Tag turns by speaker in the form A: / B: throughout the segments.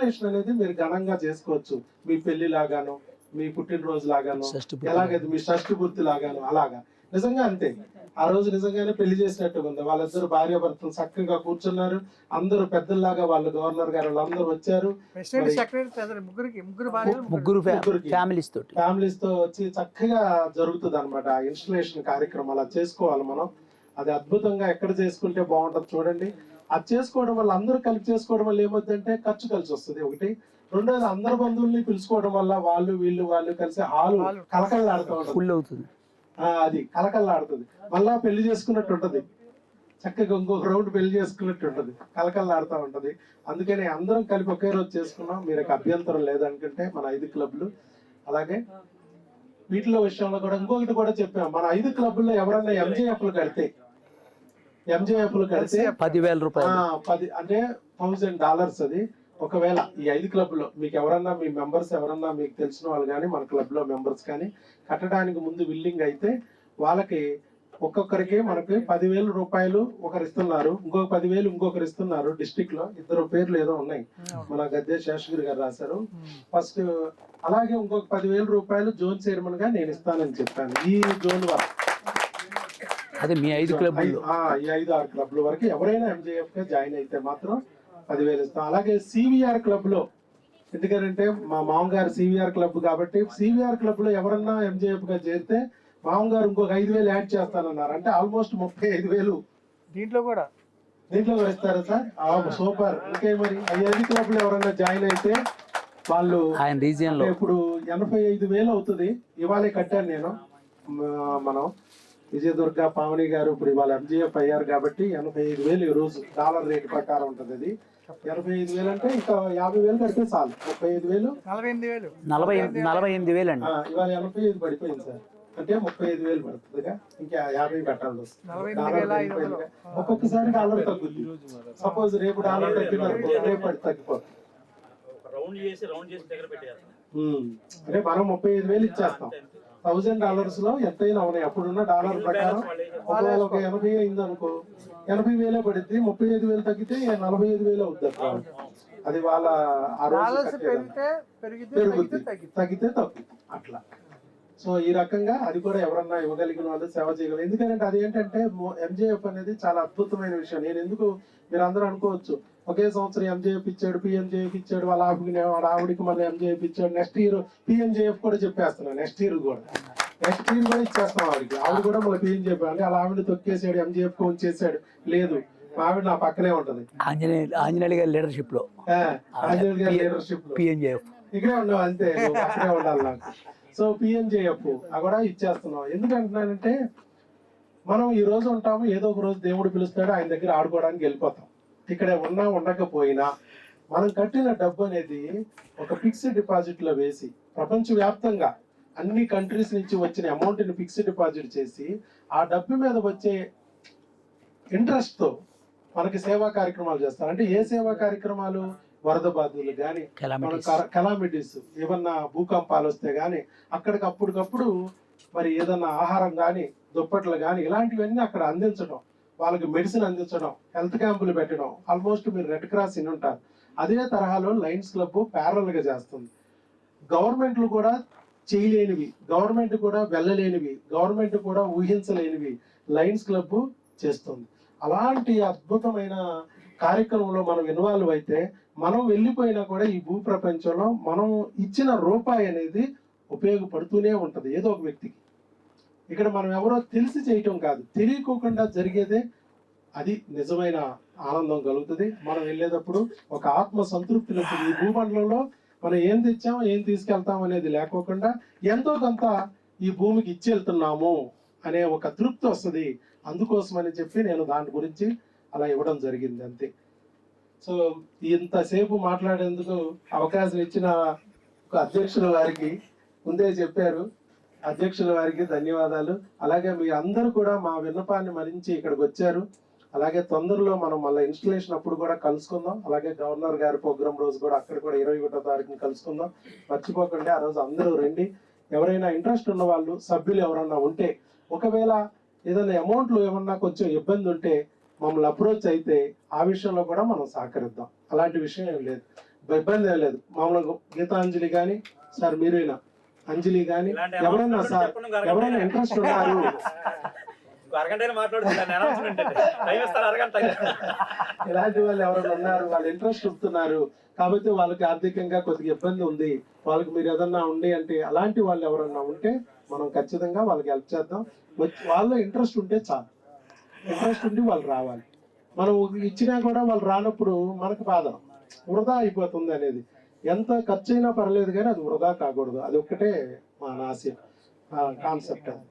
A: Installation అనేది మీరు ఘనంగా చేసుకోవచ్చు. మీ పెళ్లి లాగాను, మీ పుట్టినరోజు లాగాను, ఎలాగైతే మీ షష్ఠి పూర్తి లాగాను, అలాగా నిజంగా అంతే. ఆ రోజు నిజంగానే పెళ్లి చేసినట్టుగా ఉంది. వాళ్ళిద్దరు భార్య భర్తలు చక్కగా కూర్చున్నారు. అందరూ పెద్దల్లాగా వాళ్ళు గవర్నర్ గారు వాళ్ళందరూ వచ్చారు.
B: ముగ్గురు
A: ఫ్యామిలీస్ తో వచ్చి చక్కగా జరుగుతుంది అనమాట ఆ ఇన్స్టలేషన్ కార్యక్రమం. అలా చేసుకోవాలి మనం. అది అద్భుతంగా ఎక్కడ చేసుకుంటే బాగుంటది చూడండి. అది చేసుకోవడం వల్ల, అందరూ కలిపి చేసుకోవడం వల్ల ఏమవుతుందంటే ఖర్చు కలిసి వస్తుంది ఒకటి. రెండోది అందరు బంధువుల్ని పిలుచుకోవడం వల్ల వాళ్ళు కలిసి హాలు కలకల్లాడుతూ ఉంటుంది,
B: ఫుల్ అవుతుంది.
A: అది కలకల్లాడుతుంది. మళ్ళా పెళ్లి చేసుకున్నట్టు ఉంటది, చక్కగా ఇంకొక రౌండ్ పెళ్లి చేసుకున్నట్టు ఉంటది, కలకల్లాడుతూ ఉంటది. అందుకని అందరం కలిపి ఒకే రోజు చేసుకున్నాం. మీరు అభ్యంతరం లేదనుకుంటే మన 5 క్లబ్లు. అలాగే వీటిలో విషయంలో కూడా ఇంకొకటి కూడా చెప్పాం. మన 5 క్లబ్లో ఎవరన్నా ఎంజేఎఫ్లు కడితే
B: 10,000 రూపాయలు,
A: 10 అంటే $1,000 అది. ఒకవేళ ఈ 5 క్లబ్లో మీకు ఎవరన్నా, మీ మెంబర్స్ ఎవరన్నా మీకు తెలిసిన వాళ్ళు కానీ మన క్లబ్లో మెంబర్స్ కానీ కట్టడానికి ముందు విల్లింగ్ అయితే వాళ్ళకి ఒక్కొక్కరికి మనకి 10,000 రూపాయలు ఒకరు ఇస్తున్నారు, ఇంకొక 10,000 ఇంకొకరు ఇస్తున్నారు. డిస్ట్రిక్ట్ లో 2 పేర్లు ఏదో ఉన్నాయి, మన గద్దె శేషగిరి గారు రాశారు ఫస్ట్. అలాగే ఇంకొక 10,000 రూపాయలు జోన్ చైర్మన్ గా నేను ఇస్తానని చెప్పాను. ఈ జోన్ వరకు
B: అదే మీ 5 క్లబ్లు,
A: ఈ 5-6 క్లబ్ల వరకు ఎవరైనా ఎంజేఎఫ్ గా జాయిన్ అయితే మాత్రం 10,000 ఇస్తాం. అలాగే సివిఆర్ క్లబ్ లో, ఎందుకంటే మా మామగారు సివిఆర్ క్లబ్ కాబట్టి సివిఆర్ క్లబ్ లో ఎవరన్నా ఎంజేఎఫ్ గా చేరితే మామగారు ఇంకొక 5,000 యాడ్ చేస్తానన్నారు. అంటే ఆల్మోస్ట్ 35,000 దీంట్లో కూడా ఇస్తారా సార్? సూపర్. ఇంకే మరి 5 క్లబ్ లో ఎవరన్నా జాయిన్ అయితే వాళ్ళు
B: ఆయన రీజియన్ లో
A: ఇప్పుడు 85,000 అవుతుంది. ఇవాళే కట్టాను నేను. మనం విజయదుర్గ పావని గారు ఇప్పుడు ఇవాళ ఎంజీఎఫ్ అయ్యారు కాబట్టి 85,000 ఈ రోజు డాలర్ రేట్ ప్రకారం ఉంటుంది. అది 85,000 అంటే ఇంకా 50,000 కడితే చాలు. 35,000
B: 48,000 అండి.
A: ఇవాళ 85 పడిపోయింది సార్. అంటే 35,000 పడుతుందిగా, ఇంకా 50 పెట్టాల్సి వస్తుంది. ఒక్కొక్కసారి డాలర్ తగ్గుద్ది. సపోజ్ రేపు డాలర్ తగ్గిన రేపు తగ్గిపోతుంది. అంటే మనం 35,000 ఇచ్చేస్తాం. $1,000 లో ఎంతైనా ఉన్నాయి. అప్పుడున్న డాలర్ ప్రకారం ఒకవేళ ఒక 80 అయింది అనుకో, 80,000 పడిద్ది. 35,000 తగ్గితే 45,000 అవుద్ది. అది వాళ్ళ ఆ రోజు పెరుగుద్ది, తగ్గితే తగ్గుద్ది అట్లా. సో ఈ రకంగా అది కూడా ఎవరన్నా ఇవ్వగలిగిన వాళ్ళు సేవ చేయగలరు. ఎందుకంటే అది ఏంటంటే ఎంజేఎఫ్ అనేది చాలా అద్భుతమైన విషయం. నేను ఎందుకు, మీరు అందరూ అనుకోవచ్చు ఒకే సంవత్సరం ఎంజేఎఫ్ ఇచ్చాడు, పిఎంజేఎఫ్ ఇచ్చాడు, వాళ్ళ ఆవిడికి మళ్ళీ ఎంజేఎఫ్ ఇచ్చాడు, నెక్స్ట్ ఇయర్ పిఎంజేఎఫ్ కూడా చెప్పేస్తున్నాను, నెక్స్ట్ ఇయర్ కూడా ఇచ్చేస్తాం ఆవిడకి. ఆవిడ కూడా మళ్ళీ పిఎంజేఎఫ్ అంటే అలా ఆవిడ తొక్కేసాడు, ఎంజేఎఫ్ ఉంచేసాడు. లేదు, ఆవిడ నా పక్కనే ఉంటది.
B: ఆంజనేయులు గారి లీడర్షిప్ లో,
A: ఆంజనేయులు గారి లీడర్షిప్ లో
B: పిఎంజేఎఫ్
A: ఇక్కడే ఉండవు అంతే, అక్కడే ఉండాలి నాకు. సో పిఎంజేఎఫ్ కూడా ఇచ్చేస్తున్నాం. ఎందుకంటున్నానంటే మనం ఈ రోజు ఉంటాము, ఏదో ఒక రోజు దేవుడు పిలుస్తాడు, ఆయన దగ్గర ఆడుకోవడానికి వెళ్ళిపోతాం. ఇక్కడ ఉన్నా ఉండకపోయినా మనం కట్టిన డబ్బు అనేది ఒక ఫిక్స్డ్ డిపాజిట్ లో వేసి, ప్రపంచవ్యాప్తంగా అన్ని కంట్రీస్ నుంచి వచ్చిన అమౌంట్ ని ఫిక్స్డ్ డిపాజిట్ చేసి ఆ డబ్బు మీద వచ్చే ఇంట్రెస్ట్ తో మనకి సేవా కార్యక్రమాలు చేస్తారు. అంటే ఏ సేవా కార్యక్రమాలు? వరద బాధితులు కానీ, కెలామిటీస్, ఏమన్నా భూకంపాలు వస్తే గానీ అక్కడికి అప్పటికప్పుడు మరి ఏదన్నా ఆహారం కానీ, దుప్పట్లు కానీ, ఇలాంటివన్నీ అక్కడ అందించడం, వాళ్ళకి మెడిసిన్ అందించడం, హెల్త్ క్యాంపులు పెట్టడం. ఆల్మోస్ట్ మీరు రెడ్ క్రాస్ ఇన్ ఉంటారు. అదే తరహాలో లయన్స్ క్లబ్ ప్యారల్ గా చేస్తుంది. గవర్నమెంట్లు కూడా చేయలేనివి, గవర్నమెంట్ కూడా వెళ్ళలేనివి, గవర్నమెంట్ కూడా ఊహించలేనివి లయన్స్ క్లబ్ చేస్తుంది. అలాంటి అద్భుతమైన కార్యక్రమంలో మనం ఇన్వాల్వ్ అయితే మనం వెళ్ళిపోయినా కూడా ఈ భూ ప్రపంచంలో మనం ఇచ్చిన రూపాయి అనేది ఉపయోగపడుతూనే ఉంటది ఏదో ఒక వ్యక్తికి. ఇక్కడ మనం ఎవరో తెలిసి చేయటం కాదు, తెలియకోకుండా జరిగేదే అది నిజమైన ఆనందం కలుగుతుంది. మనం వెళ్ళేటప్పుడు ఒక ఆత్మ సంతృప్తి ఉంటుంది. ఈ భూమండలంలో మనం ఏం తెచ్చాం, ఏం తీసుకెళ్తాం అనేది లేకోకుండా ఎంతో కొంత ఈ భూమికి ఇచ్చి వెళ్తున్నాము అనే ఒక తృప్తి వస్తుంది. అందుకోసమని చెప్పి నేను దాని గురించి అలా ఇవ్వడం జరిగింది అంతే. సో ఇంతసేపు మాట్లాడేందుకు అవకాశం ఇచ్చిన అధ్యక్షుల వారికి ముందే చెప్పారు, అధ్యక్షుల వారికి ధన్యవాదాలు. అలాగే మీ అందరూ కూడా మా విన్నపాన్ని మరించి ఇక్కడికి వచ్చారు. అలాగే తొందరలో మనం మళ్ళీ ఇన్స్టలేషన్ అప్పుడు కూడా కలుసుకుందాం. అలాగే గవర్నర్ గారి ప్రోగ్రామ్ రోజు కూడా అక్కడ కూడా 21వ తారీఖున కలుసుకుందాం. మర్చిపోకండి, ఆ రోజు అందరూ రండి. ఎవరైనా ఇంట్రెస్ట్ ఉన్న వాళ్ళు, సభ్యులు ఎవరన్నా ఉంటే, ఒకవేళ ఏదైనా అమౌంట్లో ఏమన్నా కొంచెం ఇబ్బంది ఉంటే మమ్మల్ని అప్రోచ్ అయితే ఆ విషయంలో కూడా మనం సహకరిద్దాం. అలాంటి విషయం ఏం లేదు. ఇబ్బంది ఏం లేదు. మామూలుగా గీతాంజలి కానీ సార్ మీరైనా అంజలి కానీ ఎవరైనా సార్ ఎవరైనా ఇంట్రెస్ట్ ఉన్నారు ఇలాంటి వాళ్ళు ఎవరైనా ఉన్నారు, వాళ్ళు ఇంట్రెస్ట్ చూపుతున్నారు కాబట్టి వాళ్ళకి ఆర్థికంగా కొద్దిగా ఇబ్బంది ఉంది, వాళ్ళకి మీరు ఏదన్నా ఉండి అంటే అలాంటి వాళ్ళు ఎవరన్నా ఉంటే మనం ఖచ్చితంగా వాళ్ళకి హెల్ప్ చేద్దాం. వాళ్ళ ఇంట్రెస్ట్ ఉంటే చాలు, ఇంట్రెస్ట్ ఉండి వాళ్ళు రావాలి. మనం ఇచ్చినా కూడా వాళ్ళు రానప్పుడు మనకు బాధ, వృధా అయిపోతుంది అనేది. ఎంత ఖర్చు అయినా పర్లేదు కానీ అది వృధా కాకూడదు, అది ఒక్కటే మా ఆశయం, కాన్సెప్ట్ అది.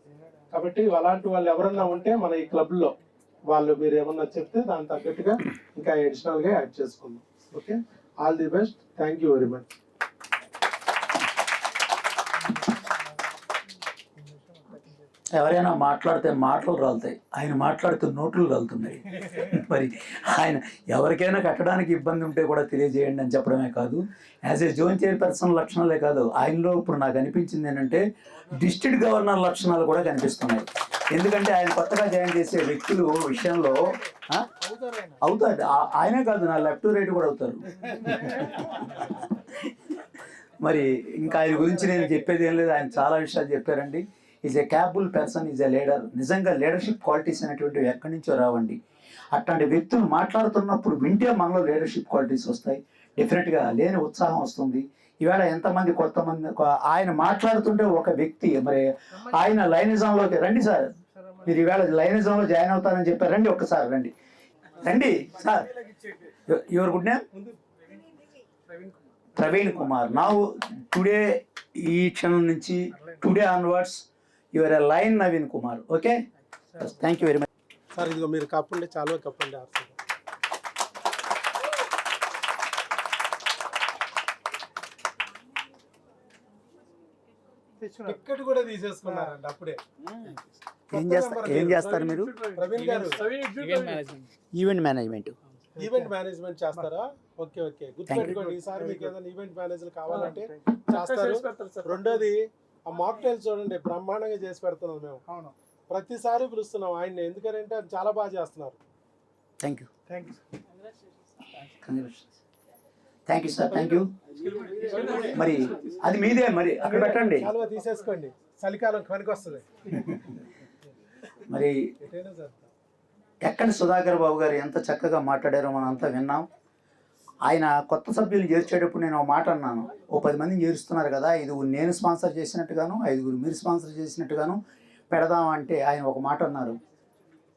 A: కాబట్టి అలాంటి వాళ్ళు ఎవరన్నా ఉంటే మన ఈ క్లబ్లో వాళ్ళు మీరు ఏమన్నా చెప్తే దాని తగ్గట్టుగా ఇంకా అడిషనల్గా యాడ్ చేసుకుందాం. Okay, all the best, thank you very much.
B: ఎవరైనా మాట్లాడితే మాటలు రాలుతాయి, ఆయన మాట్లాడితే నోట్లు రాలుతున్నాయి. మరి ఆయన ఎవరికైనా కట్టడానికి ఇబ్బంది ఉంటే కూడా తెలియజేయండి అని చెప్పడమే కాదు, యాజ్ ఏ జోన్ చైర్పర్సన్ లక్షణాలే కాదు, ఆయనలో ఇప్పుడు నాకు అనిపించింది ఏంటంటే డిస్ట్రిక్ట్ గవర్నర్ లక్షణాలు కూడా కనిపిస్తున్నాయి. ఎందుకంటే ఆయన కొత్తగా జాయిన్ చేసే వ్యక్తులు విషయంలో అవుతాడు, ఆయనే కాదు నా లెఫ్ట్ రైట్ కూడా అవుతారు. మరి ఇంకా ఆయన గురించి నేను చెప్పేది ఏం లేదు, ఆయన చాలా విషయాలు చెప్పారండి. Is a capable person, is a leader. నిజంగా లీడర్షిప్ క్వాలిటీస్ అనేటువంటివి ఎక్కడి నుంచో రావండి. అట్లాంటి వ్యక్తులు మాట్లాడుతున్నప్పుడు వింటే మనలో లీడర్షిప్ క్వాలిటీస్ వస్తాయి, డెఫినెట్గా లేని ఉత్సాహం వస్తుంది. ఈవేళ ఎంతమంది కొంతమంది ఆయన మాట్లాడుతుంటే ఒక వ్యక్తి మరి ఆయన లైనిజంలోకి రండి సార్, మీరు ఈవేళ లైనిజంలో జాయిన్ అవుతారని చెప్పారు, రండి ఒక్కసారి రండి రండి sir. Your good name? Praveen Kumar. Now today ఈ క్షణం నుంచి today onwards your a line Naveen Kumar. Okay, thank you very much
A: sir. ఇదిగో మీరు కప్పండి, చాలా కప్పండి. టికెట్ కూడా తీసేసుకున్నారండి అప్పుడే.
B: ఏం చేస్తారు మీరు?
A: ప్రవీణ్ గారు
B: ఈవెంట్ మేనేజ్మెంట్.
A: ఈవెంట్ మేనేజ్మెంట్ చేస్తారా? ఓకే ఓకే, గుర్తుపెట్టుకోండి. ఈసారి మీకు ఏదైనా ఈవెంట్ మేనేజర్ కావాలంటే చేస్తారు. రెండోది ఆ మాక్టైల్ చూడండి, బ్రహ్మాండంగా చేసి పెడుతున్నాం మేము. ప్రతిసారి పిలుస్తున్నాం ఆయన్ని, ఎందుకంటే అది చాలా బాగా చేస్తున్నారు.
B: Thank you thank you sir, thank you. మరి అది మీదే, మరి అక్కడ పెట్టండి.
A: చాలా తీసేసుకోండి, చలికాలం పనికి వస్తుంది.
B: మరి ఎక్కడ సుధాకర్ బాబు గారు ఎంత చక్కగా మాట్లాడారో మనం అంతా విన్నాం. ఆయన కొత్త సభ్యులు చేర్చేటప్పుడు నేను ఒక మాట అన్నాను, ఓ 10 మందిని చేరుస్తున్నారు కదా, 5 నేను స్పాన్సర్ చేసినట్టుగాను 5 మీరు స్పాన్సర్ చేసినట్టుగాను పెడదాం అంటే ఆయన ఒక మాట అన్నారు,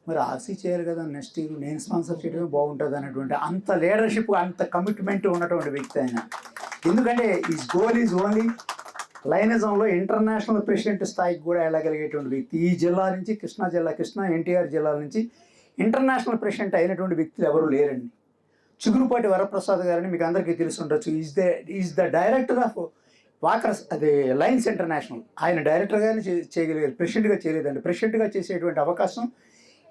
B: మరి ఆర్సీ చేయాలి కదా, నెక్స్ట్ ఇయర్ నేను స్పాన్సర్ చేయడమే బాగుంటుంది అనేటువంటి అంత లీడర్షిప్ అంత కమిట్మెంట్ ఉన్నటువంటి వ్యక్తి ఆయన. ఎందుకంటే ఈజ్ గోల్ ఈజ్ ఓన్లీ లైనిజంలో ఇంటర్నేషనల్ ప్రెసిడెంట్ స్థాయికి కూడా వెళ్ళగలిగేటువంటి వ్యక్తి. ఈ జిల్లా నుంచి కృష్ణా ఎన్టీఆర్ జిల్లాల నుంచి ఇంటర్నేషనల్ ప్రెసిడెంట్ అయినటువంటి వ్యక్తులు ఎవరు లేరండి. చిగురుపాటి వరప్రసాద్ గారిని మీకు అందరికీ తెలిసి ఉండొచ్చు. Is the director of walkers, అదే లైన్స్ ఇంటర్నేషనల్. ఆయన డైరెక్టర్గానే చేయగలిగారు, ప్రెసిడెంట్గా చేయలేదండి. ప్రెసిడెంట్గా చేసేటువంటి అవకాశం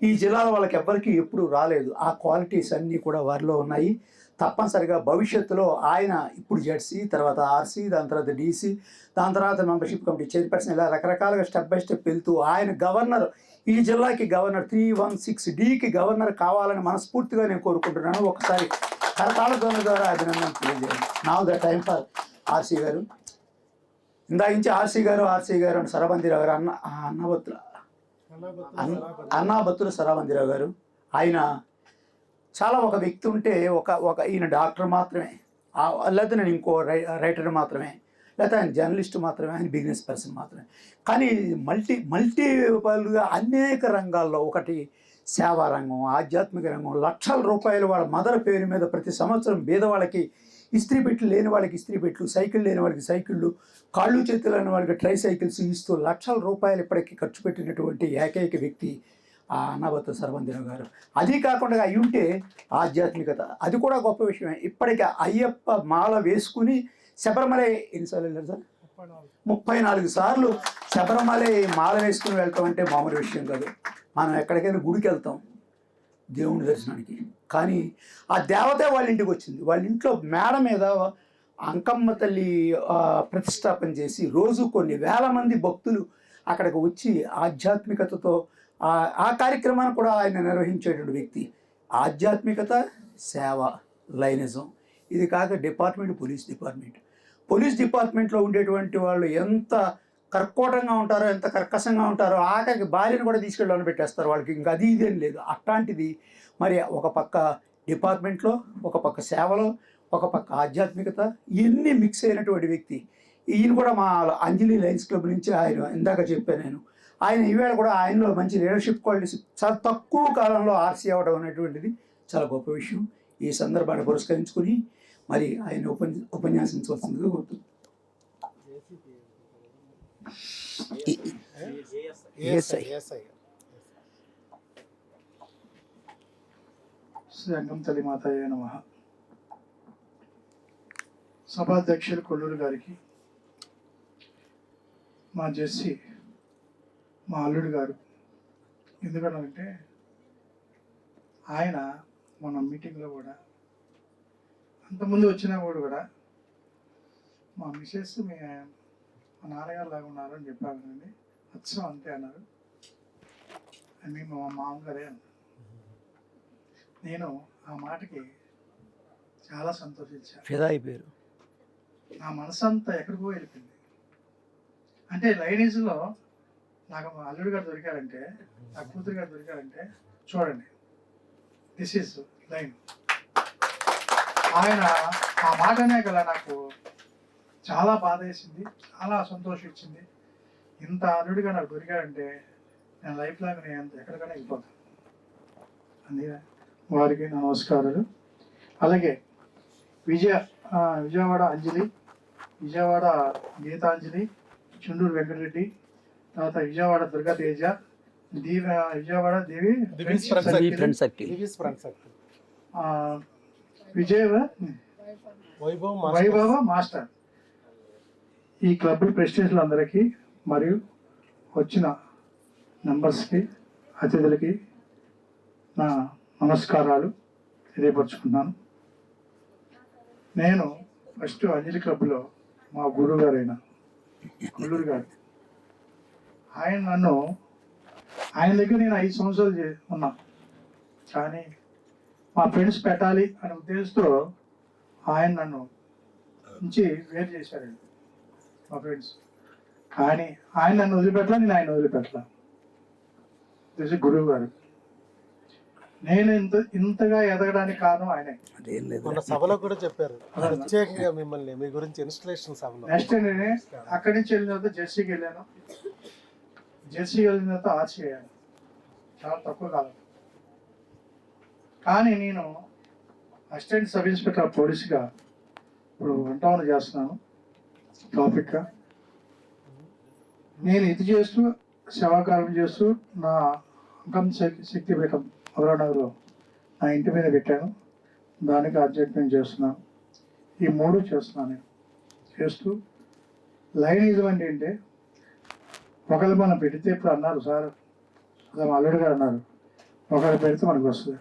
B: ఈ జిల్లాలో వాళ్ళకి ఎవ్వరికీ ఎప్పుడు రాలేదు. ఆ క్వాలిటీస్ అన్నీ కూడా వారిలో ఉన్నాయి. తప్పనిసరిగా భవిష్యత్తులో ఆయన ఇప్పుడు జెడ్సీ, తర్వాత ఆర్సీ, దాని తర్వాత డీసీ, దాని తర్వాత మెంబర్షిప్ కమిటీ చైర్పర్సన్, ఇలా రకరకాలుగా స్టెప్ బై స్టెప్ వెళ్తూ ఆయన గవర్నర్, ఈ జిల్లాకి గవర్నర్ 316Dకి గవర్నర్ కావాలని మనస్ఫూర్తిగా నేను కోరుకుంటున్నాను. ఒకసారి కరతాళ ధ్వని ద్వారా అభినందన తెలియజేయండి. Now the time for RC గారు. ఇందాకించి ఆర్సీ గారు అని సరబందిరావు గారు అన్నాబత్తుల సరాబందిరావు గారు. ఆయన చాలా ఒక వ్యక్తి ఉంటే ఒక ఈయన డాక్టర్ మాత్రమే, లేకపోతే నేను ఇంకో రైటర్ మాత్రమే, లేకపోతే ఆయన జర్నలిస్ట్ మాత్రమే, ఆయన బిజినెస్ పర్సన్ మాత్రమే. కానీ మల్టీపల్గా అనేక రంగాల్లో, ఒకటి సేవా రంగం, ఆధ్యాత్మిక రంగం, లక్షల రూపాయలు వాళ్ళ మదర్ పేరు మీద ప్రతి సంవత్సరం పేదవాళ్ళకి ఇస్త్రీ పెట్లు లేని వాళ్ళకి ఇస్త్రీ పెట్లు, సైకిల్ లేని వాళ్ళకి సైకిళ్ళు, కాళ్ళు చేతులు లేని వాళ్ళకి ట్రై సైకిల్స్ ఇస్తూ లక్షల రూపాయలు ఇప్పటికీ ఖర్చు పెట్టినటువంటి ఏకైక వ్యక్తి ఆ అన్నాబత్తుల సరబందిరావు గారు. అది కాకుండా అయి ఉంటే ఆధ్యాత్మికత, అది కూడా గొప్ప విషయమే. ఇప్పటికీ అయ్యప్ప మాల వేసుకుని శబరిమల ఎన్నిసార్లు వెళ్ళారు సార్? 34 సార్లు శబరిమల మాల వేసుకుని వెళ్తాం అంటే మామూలు విషయం కాదు. మనం ఎక్కడికైనా గుడికి వెళ్తాం దేవుని దర్శనానికి, కానీ ఆ దేవతే వాళ్ళ ఇంటికి వచ్చింది. వాళ్ళ ఇంట్లో మేడ మీద అంకమ్మ తల్లి ప్రతిష్టాపన చేసి రోజు కొన్ని వేల మంది భక్తులు అక్కడికి వచ్చి ఆధ్యాత్మికతతో ఆ కార్యక్రమాన్ని కూడా ఆయన నిర్వహించేటువంటి వ్యక్తి. ఆధ్యాత్మికత, సేవ, లైనిజం, ఇది కాక డిపార్ట్మెంట్ పోలీస్ డిపార్ట్మెంట్లో ఉండేటువంటి వాళ్ళు ఎంత కర్కోటంగా ఉంటారో, ఎంత కర్కశంగా ఉంటారో, ఆఖరికి భార్యను కూడా తీసుకెళ్ళని పెట్టేస్తారు. వాళ్ళకి ఇంకా అది ఇదేం లేదు. అట్లాంటిది మరి ఒక పక్క డిపార్ట్మెంట్లో, ఒక పక్క సేవలో, ఒక పక్క ఆధ్యాత్మికత, ఇవన్నీ మిక్స్ అయినటువంటి వ్యక్తి. ఈయన కూడా మా అంజలి లయన్స్ క్లబ్ నుంచి ఆయన ఇందాక చెప్పాను నేను, ఆయన ఈవేళ కూడా ఆయనలో మంచి లీడర్షిప్ క్వాలిటీస్ చాలా తక్కువ కాలంలో ఆర్సీ అవ్వడం అనేటువంటిది చాలా గొప్ప విషయం. ఈ సందర్భాన్ని పురస్కరించుకుని మరి ఆయన ఉపన్యాసించవలసిందిగా కోరుతుంది.
C: శ్రీ తల్లి మాతాయ నమః. సభాధ్యక్షులు కొల్లూరు గారికి, మా జెస్సీ, మా అల్లుడు గారు, ఎందుకంటే ఆయన మన మీటింగ్లో కూడా అంతకుముందు వచ్చినా కూడా మా మిసెస్ మా నాన్నగారు లాగా ఉన్నారు అని చెప్పారు కదండి. అచ్చం అంతే అన్నారు. అని మా మామగారే అన్నారు. నేను ఆ మాటకి చాలా సంతోషించాను.
B: ఫిదా అయిపోయారు.
C: నా మనసు అంతా ఎక్కడికో వెళ్ళిపోయింది. అంటే లైనేజ్లో నాకు మా అల్లుడు గారు దొరికారంటే, నా కూతురు గారు దొరికారంటే చూడండి, దిస్ ఈజ్ లైన్. ఆయన ఆ మాటనే కదా నాకు చాలా బాధ వేసింది, చాలా సంతోషం ఇచ్చింది. ఇంత అల్లుడిగా నాకు దొరికారంటే నేను లైఫ్ లాగా నేను ఎక్కడికైనా వెళ్ళిపోతాను. అందుకే వారికి నా నమస్కారాలు. అలాగే విజయవాడ అంజలి, విజయవాడ గీతాంజలి, చుండూరు వెంకటరెడ్డి, తర్వాత విజయవాడ దుర్గా తేజ, విజయవాడ దేవి వైభవ మాస్టర్. ఈ క్లబ్ ప్రెసిడెంట్లు అందరికీ మరియు వచ్చిన మెంబర్స్కి, అతిథులకి నా నమస్కారాలు తెలియపరుచుకున్నాను. నేను ఫస్ట్ అంజలి క్లబ్లో మా గురువు గారైన కొల్లూరు గారు, ఆయన దగ్గర నేను 5 సంవత్సరాలు ఉన్నా. కానీ మా ఫ్రెండ్స్ పెట్టాలి అనే ఉద్దేశంతో ఆయన నన్ను నుంచి వేరు చేశారండి మా ఫ్రెండ్స్. కానీ ఆయన నన్ను వదిలిపెట్టలా, నేను ఆయన వదిలిపెట్టలా. తెలిసి గురువు గారు. నేను ఇంతగా ఎదగడానికి కారణం ఆయనే.
D: మన సభలో కూడా చెప్పారు ప్రత్యేకంగా మిమ్మల్ని, మీ గురించి ఇన్స్టలేషన్ సభలో.
C: నెక్స్ట్ నేను అక్కడి నుంచి వెళ్ళిన తర్వాత జెర్సీకి వెళ్ళాను. జెర్సీ వెళ్ళిన తర్వాత ఆర్సీ అయ్యాను చాలా తక్కువ కాలం. కానీ నేను అసిస్టెంట్ సబ్ ఇన్స్పెక్టర్ పోలీస్గా ఇప్పుడు 1 టౌన్ చేస్తున్నాను టాపిక్గా. నేను ఇది చేస్తూ సేవాకారం చేస్తూ నా అంకం శక్తి పీఠం మధురానగర్లో నా ఇంటి మీద పెట్టాను. దానికి అధ్యయనం చేస్తున్నాను. ఈ 3 చేస్తున్నాను నేను. చేస్తూ లైనిజం అంటే ఒకళ్ళు మనం పెడితే ఇప్పుడు అన్నారు సార్, అలా మా అల్లుడు గారు అన్నారు, ఒకళ్ళు పెడితే మనకు వస్తుంది,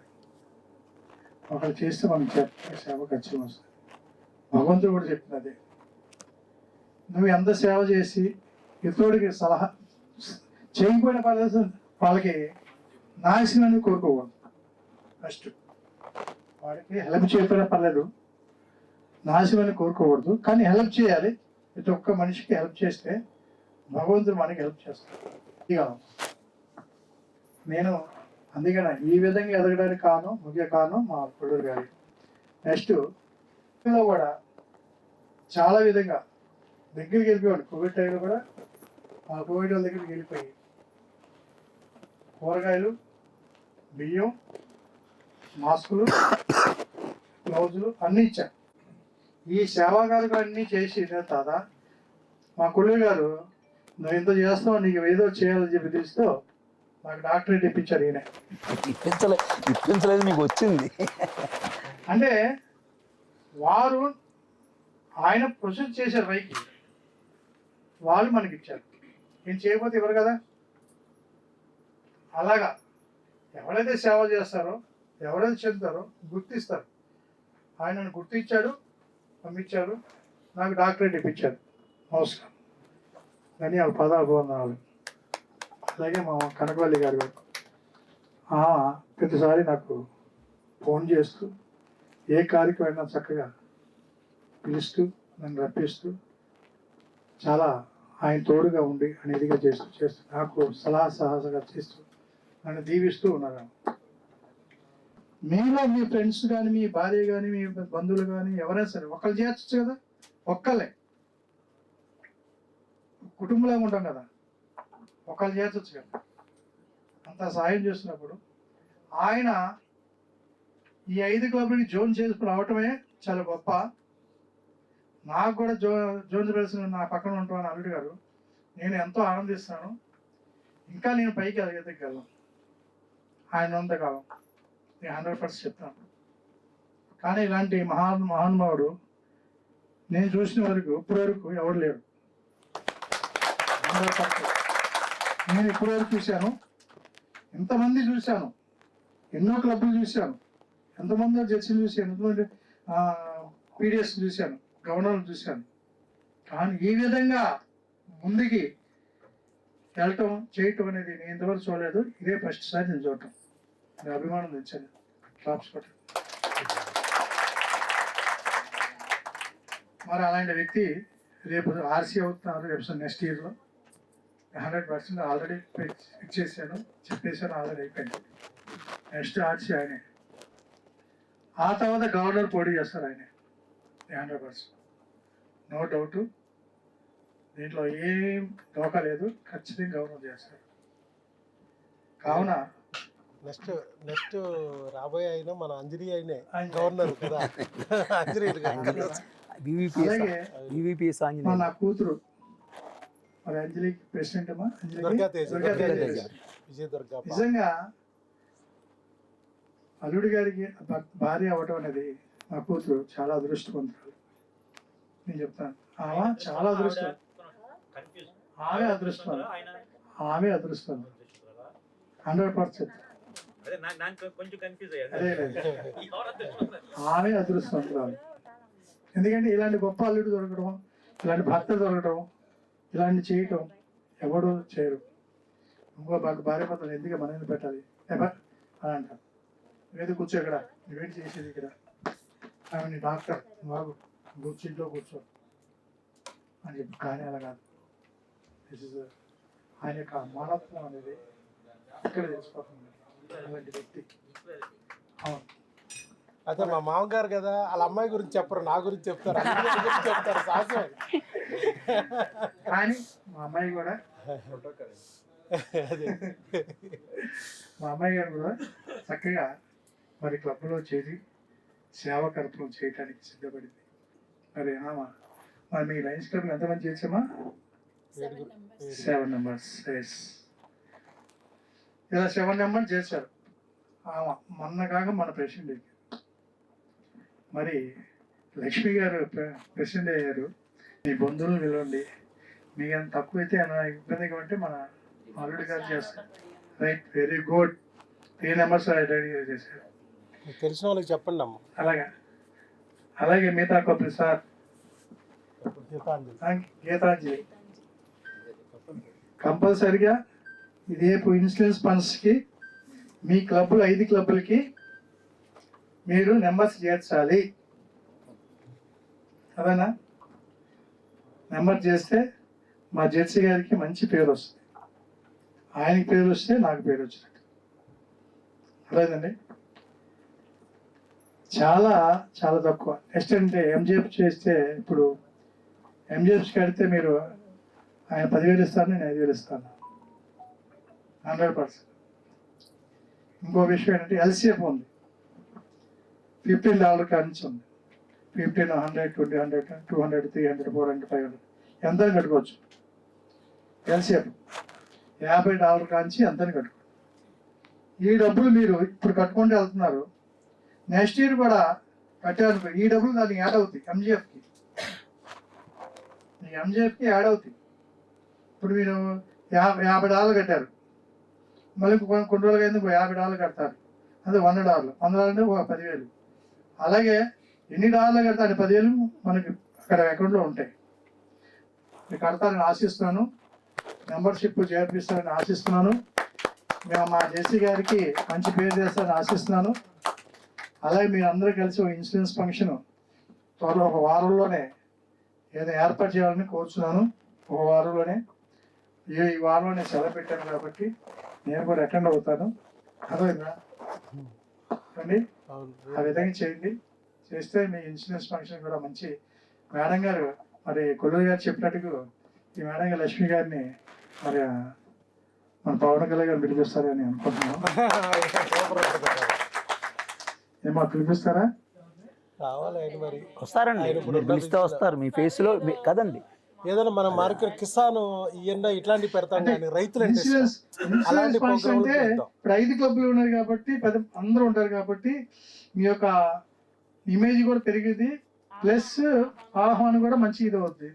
C: ఒకళ్ళు చేస్తే మనకి సేవ ఖచ్చితంగా వస్తుంది. భగవంతుడు కూడా చెప్పింది అదే. నువ్వు ఎంత సేవ చేసి ఇతరుడికి సలహా చేయకపోయిన పర్లేదు, వాళ్ళకి నాశనాన్ని కోరుకోకూడదు. ఫస్ట్ వాడికి హెల్ప్ చేయకపోయినా పర్లేదు, నాశనాన్ని కోరుకోకూడదు. కానీ హెల్ప్ చేయాలి. ప్రతి ఒక్క మనిషికి హెల్ప్ చేస్తే భగవంతుడు మనకి హెల్ప్ చేస్తాడు. ఇక నేను అందుకని ఈ విధంగా ఎదగడానికి ముఖ్య కారణం మా కొల్లూరు గారి. నెక్స్ట్ కూడా చాలా విధంగా దగ్గరికి వెళ్ళిపోయాడు. కోవిడ్ టైంలో కూడా మా కోవిడ్ వాళ్ళ దగ్గరికి వెళ్ళిపోయి కూరగాయలు, బియ్యం, మాస్కులు, గ్లౌజులు అన్నీ ఇచ్చాను. ఈ సేవాగారు అన్నీ చేసి తాత మా కొల్లూరు గారు, నువ్వు ఇంత చేస్తావు, నీకు ఏదో చేయాలని చెప్పి తెలుస్తూ నాకు డాక్టరేట్ ఇప్పించారు. ఈయన
B: ఇప్పించలేదు, మీకు వచ్చింది.
C: అంటే వారు ఆయన ప్రొసెస్ చేశారు పైకి, వాళ్ళు మనకి ఇచ్చారు. నేను చేయకపోతే ఇవ్వరు కదా. అలాగా ఎవరైతే సేవ చేస్తారో, ఎవరైతే చెందుతారో గుర్తిస్తారు. ఆయనను గుర్తించాడు, పంపించారు, నాకు డాక్టరేట్ ఇప్పించారు. నమస్కారం, ధన్యవాదాలు, పదాభివందనాలు. అలాగే మా కనకవల్లి గారు ప్రతిసారి నాకు ఫోన్ చేస్తూ ఏ కార్యక్రమం చక్కగా పిలుస్తూ నన్ను రప్పిస్తూ చాలా ఆయన తోడుగా ఉండి అనేదిగా చేస్తూ నాకు సలహా సహాసగా చేస్తూ నన్ను దీవిస్తూ ఉన్నారు. మీలో మీ ఫ్రెండ్స్ కానీ మీ భార్య కానీ మీ బంధువులు కానీ ఎవరైనా సరే ఒకళ్ళు చేయొచ్చు కదా, ఒక్కళ్ళే కుటుంబంలో ఉంటాం కదా, ఒకళ్ళు చేయొచ్చు కదా. అంత సాయం చేస్తున్నప్పుడు ఆయన ఈ 5 క్లబ్లకి జోన్ చేసుకుని రావటమే చాలా గొప్ప. నాకు కూడా జోన్ ప్రెసిడెంట్ నా పక్కన ఉంటామని అల్లుడు గారు, నేను ఎంతో ఆనందిస్తాను. ఇంకా నేను పైకి ఎదగగలను ఆయన ఉన్నంతకాలం, నేను 100% చెప్తాను. కానీ ఇలాంటి మహానుభావుడు నేను చూసిన వరకు ఇప్పటి వరకు ఎవరు లేరు. 100%. నేను ఇప్పటి వరకు చూశాను, ఎంతమంది చూశాను, ఎన్నో క్లబ్లు చూశాను, ఎంతమంది జడ్సీలు చూశాను, ఎంతమంది పీడిఎస్ చూశాను, గవర్నర్లు చూశాను. కానీ ఈ విధంగా ముందుకి వెళ్ళటం చేయటం అనేది నేను ఇంతవరకు చూడలేదు. ఇదే ఫస్ట్ సారి నేను చూడటం, నా అభిమానం తెచ్చాను. క్లాప్స్ కొట్ట. మరి అలాంటి వ్యక్తి రేపు ఆర్సీ అవుతున్నారు, రేపు నెక్స్ట్ ఇయర్లో 100% ఆల్రెడీ ఫిక్స్ చేశాను, చెప్పేశాను, ఆల్రెడీ అయిపోయింది. నెక్స్ట్ ఆర్సీ ఆయనే, ఆ తర్వాత గవర్నర్ పోటీ చేస్తారు ఆయనే 100%. నో డౌట్, దీంట్లో ఏం డోకా లేదు, ఖచ్చితంగా గవర్నర్ చేస్తారు. కావున
D: నెక్స్ట్ రాబోయే అయినా మన అంజలి అయినే గవర్నర్ కదా. అంజలి
C: అలాగే నా కూతురు మరి అంజలి ప్రెసిడెంట్ అమ్మా,
D: విజయ దుర్గా.
C: నిజంగా అల్లుడి గారికి భార్య అవ్వటం అనేది నా కూతురు చాలా అదృష్టవంతురాలు. నేను చెప్తాను, ఆమె చాలా అదృష్టం, ఆమె అదృష్టం, ఆమె అదృష్టం 100%. ఆమె అదృష్టవంతురాలు. ఎందుకంటే ఇలాంటి గొప్ప అల్లుడు దొరకడం, ఇలాంటి భర్త దొరకడం, ఇలాంటి చేయటం ఎవడు చేయరు. ఇంకో భార్య భర్తలు ఎందుకు మన ఎందుకు పెట్టాలి అని అంటారు. నువ్వేది కూర్చో ఇక్కడ, నువ్వేంటి చేసేది ఇక్కడ, ఆమె నీ డాక్టర్, బాగు కూర్చుంట్లో కూర్చో అని చెప్పి. కానీ అలా కాదు, ఆయన యొక్క మానవత్వం అనేది ఇక్కడ తెలిసిపోతుంది. అలాంటి వ్యక్తి. అవును,
D: అదే మా మామగారు కదా, వాళ్ళ అమ్మాయి గురించి చెప్పరు, నా గురించి చెప్తారు, చెప్తారు సాహసం.
C: కానీ మా అమ్మాయి కూడా, మా అమ్మాయి గారు కూడా చక్కగా మరి క్లబ్లో చేరి సేవాకర్తలు చేయడానికి సిద్ధపడింది. మరి మరి మీ లయన్స్ క్లబ్ ఎంతమంది చేసామా? 7 members. ఇలా 7 members చేశారు. మొన్న కాక మన ప్రెసిడెంట్. మరి లక్ష్మి గారు ప్రెసిడెంట్ అయ్యారు. మీ బంధువులను పిలవండి, మీకు ఎంత తక్కువ అయితే ఇబ్బందిగా ఉంటే మన అల్లుడి గారు చేస్తారు. Right, very good. 3 members ready చేశారు.
D: తెలిసిన వాళ్ళకి చెప్పండి అమ్మ.
C: అలాగే మిగతా కపుల్ సార్ గీతాంజలి కంపల్సరిగా రేపు ఇన్సూరెన్స్ ఫండ్స్కి మీ క్లబ్లు 5 క్లబ్లకి మీరు నెంబర్స్ చేర్చాలి. అదేనా? నెంబర్ చేస్తే మా జెర్సీ గారికి మంచి పేరు వస్తుంది, ఆయనకి పేరు వస్తే నాకు పేరు వచ్చినట్టు. అదేనండి, చాలా చాలా తక్కువ. నెక్స్ట్ అంటే ఎంజిఎఫ్ చేస్తే, ఇప్పుడు ఎంజిఎఫ్ కడితే మీరు ఆయన 10,000 ఇస్తారు, నేను 5,000 ఇస్తాను 100%. ఇంకో విషయం ఏంటంటే ఎల్సిఎఫ్ ఉంది, $15 కాడి నుంచి ఉంది. 15, 100, 20, 100, 200, 300, 400, 500 ఎంత కట్టుకోవచ్చు. ఎల్సిఎఫ్ $50 కాంచి ఎంతని కట్టుకోవచ్చు. ఈ డబ్బులు మీరు ఇప్పుడు కట్టుకుంటూ వెళ్తున్నారు, నెక్స్ట్ ఇయర్ కూడా కట్టారు. ఈ డబ్బులు దానికి యాడ్ అవుతాయి, ఎంజిఎఫ్కి యాడ్ అవుతాయి. ఇప్పుడు మీరు $50 కట్టారు, మళ్ళీ కొన్ని రోజులకి అయింది $50 కడతారు, అదే $100. $100 అంటే 10,000. అలాగే ఎన్ని డాలర్లు కడతా అంటే 10,000 మనకి అక్కడ అకౌంట్లో ఉంటాయి. మీరు కడతారని ఆశిస్తున్నాను, మెంబర్షిప్ చేర్పిస్తారని ఆశిస్తున్నాను, మేము మా జెర్సీ గారికి మంచి పేరు చేస్తారని ఆశిస్తున్నాను. అలాగే మీరు అందరూ కలిసి ఒక ఇన్సూరెన్స్ ఫంక్షన్ త్వరలో ఒక వారంలోనే ఏదో ఏర్పాటు చేయాలని కోరుచున్నాను. ఒక వారంలోనే ఈ వారంలో నేను సెలవు పెట్టాను కాబట్టి నేను కూడా అటెండ్ అవుతాను. అర్థమైందా అండి? ఆ విధంగా చేయండి. చేస్తే మీ ఇన్సూరెన్స్ ఫంక్షన్ కూడా మంచి మేడం గారు మరి కొల్లూరు గారు చెప్పినట్టుగా ఈ మేడం గారు లక్ష్మి గారిని మరి మన పవన్ కళ్యాణ్ గారు పిలిపిస్తారని అనుకుంటున్నాను. ఏమో పిలిపిస్తారా?
D: రావాలి ఆయన మరి.
B: వస్తారండి, మీరు పిలిస్తే వస్తారు. మీ ఫేస్లో కదండి.
D: ఏదైనా మన మార్కెట్ కిసాన్ ఇవన్నీ ఇట్లాంటివి పెడతాం కానీ రైతులు అంటే
C: ఇన్సూరెన్స్
D: అలాంటి
C: ఫంక్షన్
D: ప్రోగ్రాంలు
C: అంటే
D: పెడతాం.
C: ఇప్పుడు 5 క్లబ్లు ఉన్నాయి కాబట్టి అందరూ ఉంటారు కాబట్టి మీ యొక్క ఇమేజ్ కూడా పెరిగింది, ప్లస్ ఆహ్వానం కూడా మంచి ఇది అవుద్ది.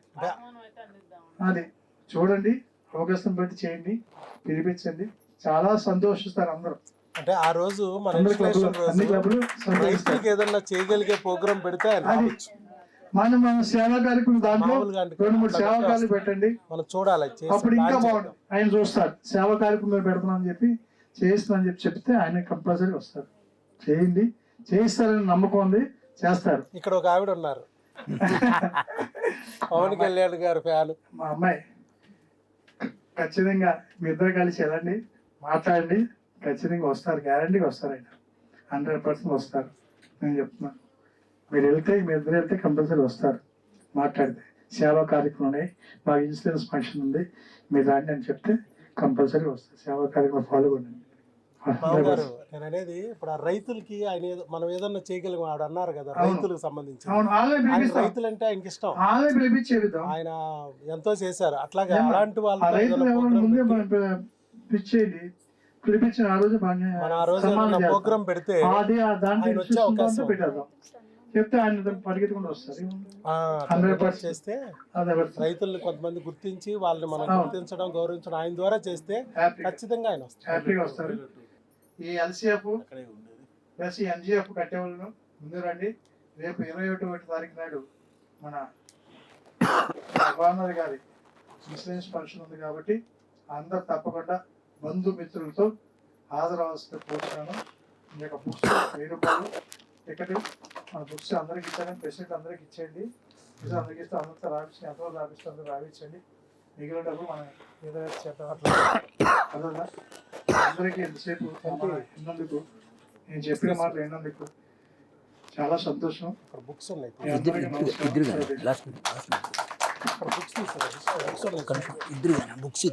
C: అది చూడండి, అవకాశం బట్టి చేయండి, పిలిపించండి, చాలా సంతోషిస్తారు అందరూ.
D: అంటే ఆ రోజు మన
C: అన్ని
D: ఇన్స్పిరేషన్
C: క్లబ్లు
D: రోజు
C: సంతోషిస్తారు.
D: రైతులకు ఏదన్నా చేయగలిగే ప్రోగ్రాం పెడితే ఆయన
C: అది
D: రావచ్చు.
C: మన సేవా కార్యక్రమం దాంట్లో
D: మామూలుగా అంటే
C: 2-3 సేవా కార్యాలు పెట్టండి,
D: మనం చూడాలి చేసి
C: అప్పుడు ఇంకా
D: ప్లాన్
C: బాగుంటుంది. ఆయన చూస్తారు సేవా కార్యక్రమం పెడుతున్నాను చెప్పి చేయిస్తున్నాను చెప్పి చెప్తే ఆయన కంపల్సరీ వస్తారు. చేయండి, చేయిస్తారని నమ్మకం ఉంది, చేస్తారు.
D: ఇక్కడ ఒక ఆవిడ ఉన్నారు పవన్ కళ్యాణ్ గారు ఫ్యాన్.
C: మా అమ్మాయి ఖచ్చితంగా మీ ఇద్దరు కలిసి వెళ్ళండి, మాట్లాడండి, ఖచ్చితంగా వస్తారు, గ్యారంటీగా వస్తారు. ఆయన 100% వస్తారు. నేను చెప్తున్నాను, మీరు వెళ్తే మీ ఇద్దరు వెళ్తే కంపల్సరీ వస్తారు. మాట్లాడితే సేవా కార్యక్రమం ఉన్నాయి, మాకు ఇన్సూరెన్స్ ఫంక్షన్ ఉంది, మీరు రాండి అని చెప్తే కంపల్సరీ వస్తారు. సేవా కార్యక్రమం పాల్గొనండి.
D: మామగారు నేను అనేది ఇప్పుడు ఆ రైతులకి ఆయన మనం ఏదన్నా చేయగలిగాం. ఆవిడ అన్నారు కదా రైతులకు సంబంధించి.
C: అవును,
D: ఆయన రైతులు అంటే ఆయనకి ఇష్టం,
C: పిలిపించే విధం
D: ఆయన ఎంతో చేశారు. అట్లాగే అలాంటి
C: ఆ
D: వాళ్ళతో
C: రైతులు
D: ఏదైనా
C: ఎవరు
D: ప్రోగ్రాం
C: ముందే
D: పెట్టి,
C: పిలిచేయండి, పిలిపించిన ఆ రోజు
D: మన ఆ రోజు ఏదైనా ప్రోగ్రాం పెడితే
C: అది దాంట్లో
D: ఆయన వచ్చే అవకాశం
C: పెట్టేద్దాం, చెప్తే ఆయన పరిగెత్తుకుంటూ వస్తారు.
D: 100% చేస్తే
C: అదే
D: రైతుల్ని కొంతమంది గుర్తించి వాళ్ళని మనం గుర్తించడం, గౌరవించడం ఆయన ద్వారా చేస్తే ఖచ్చితంగా ఆయన వస్తారు.
C: హ్యాపీగా వస్తారు. ఈ ఎల్సీఎఫ్ ప్లస్ ఈ ఎన్జిఎఫ్ కట్టేవాళ్ళను ముందు రండి. రేపు 21వ తారీఖు నాడు మన గవర్నర్ గారి ఇన్సూరెన్స్ ఫంక్షన్ ఉంది కాబట్టి అందరు తప్పకుండా బంధుమిత్రులతో హాజరవలసిన కోరుతున్నాను. మీ యొక్క బుక్స్ 1000 రూపాయలు టికెట్, మన బుక్స్ అందరికి ఇచ్చాను, ప్రెసిడెంట్ అందరికి ఇచ్చేయండి. అందరికి ఇస్తే అందరితో రాపించి ఎంతవరకు రాపిస్తే అందరూ రాపించండి. మిగిలిన డబ్బులు మనం ఏదో చేద్దాం. అట్లా అదా అందరికీ ఎంతసేపు విన్నందుకు, నేను చెప్పిన మాటలు విన్నందుకు చాలా సంతోషం.
D: ఇక్కడ బుక్స్ ఉన్నాయి,
C: మీ అందరికీ నమస్కారం.
D: ఇక్కడ బుక్స్ తీసుకున్నారు.
B: బుక్స్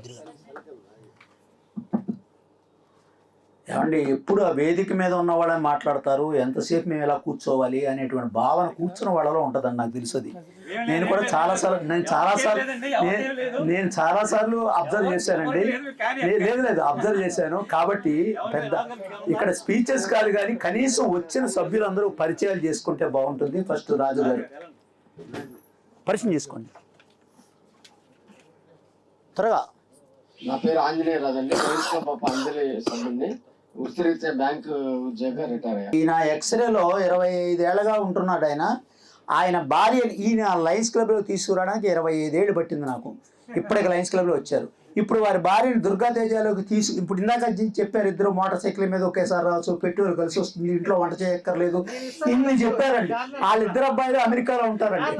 B: ఏమండి, ఎప్పుడు ఆ వేదిక మీద ఉన్న వాళ్ళని మాట్లాడతారు, ఎంతసేపు మేము ఇలా కూర్చోవాలి అనేటువంటి భావన కూర్చున్న వాళ్ళలో ఉంటుందండి. నాకు తెలుస్తుంది. నేను కూడా నేను చాలాసార్లు అబ్జర్వ్ చేశానండి. లేదు అబ్జర్వ్ చేశాను కాబట్టి పెద్ద ఇక్కడ స్పీచెస్ కాదు కానీ కనీసం వచ్చిన సభ్యులందరూ పరిచయాలు చేసుకుంటే బాగుంటుంది. ఫస్ట్ రాజు గారు పరిచయం చేసుకోండి త్వరగా.
E: నా పేరు ఆంజనేయ రాజు అండి, అంజలి సభ్యుడిని. వృత్తిరీత్యా బ్యాంకు ఉద్యోగంగా రిటైర్ అయ్యాను.
B: ఈయన ఎక్స్రేలో 25 ఏళ్ళగా ఉంటున్నాడు. ఆయన భార్య ఈయన లయన్స్ క్లబ్లో తీసుకురావడానికి 25 ఏళ్ళు పట్టింది నాకు. ఇప్పటికి లయన్స్ క్లబ్లో వచ్చారు. ఇప్పుడు వారి భార్యని దుర్గా తేజాలోకి ఇప్పుడు ఇందాక చెప్పారు, ఇద్దరు మోటార్ సైకిల్ మీద ఒకేసారి రావచ్చు, పెట్రోల్ కలిసి వస్తుంది, ఇంట్లో వంట చేయక్కర్లేదు, ఇన్ని చెప్పారండి. వాళ్ళిద్దరు అబ్బాయిలు అమెరికాలో ఉంటారండి.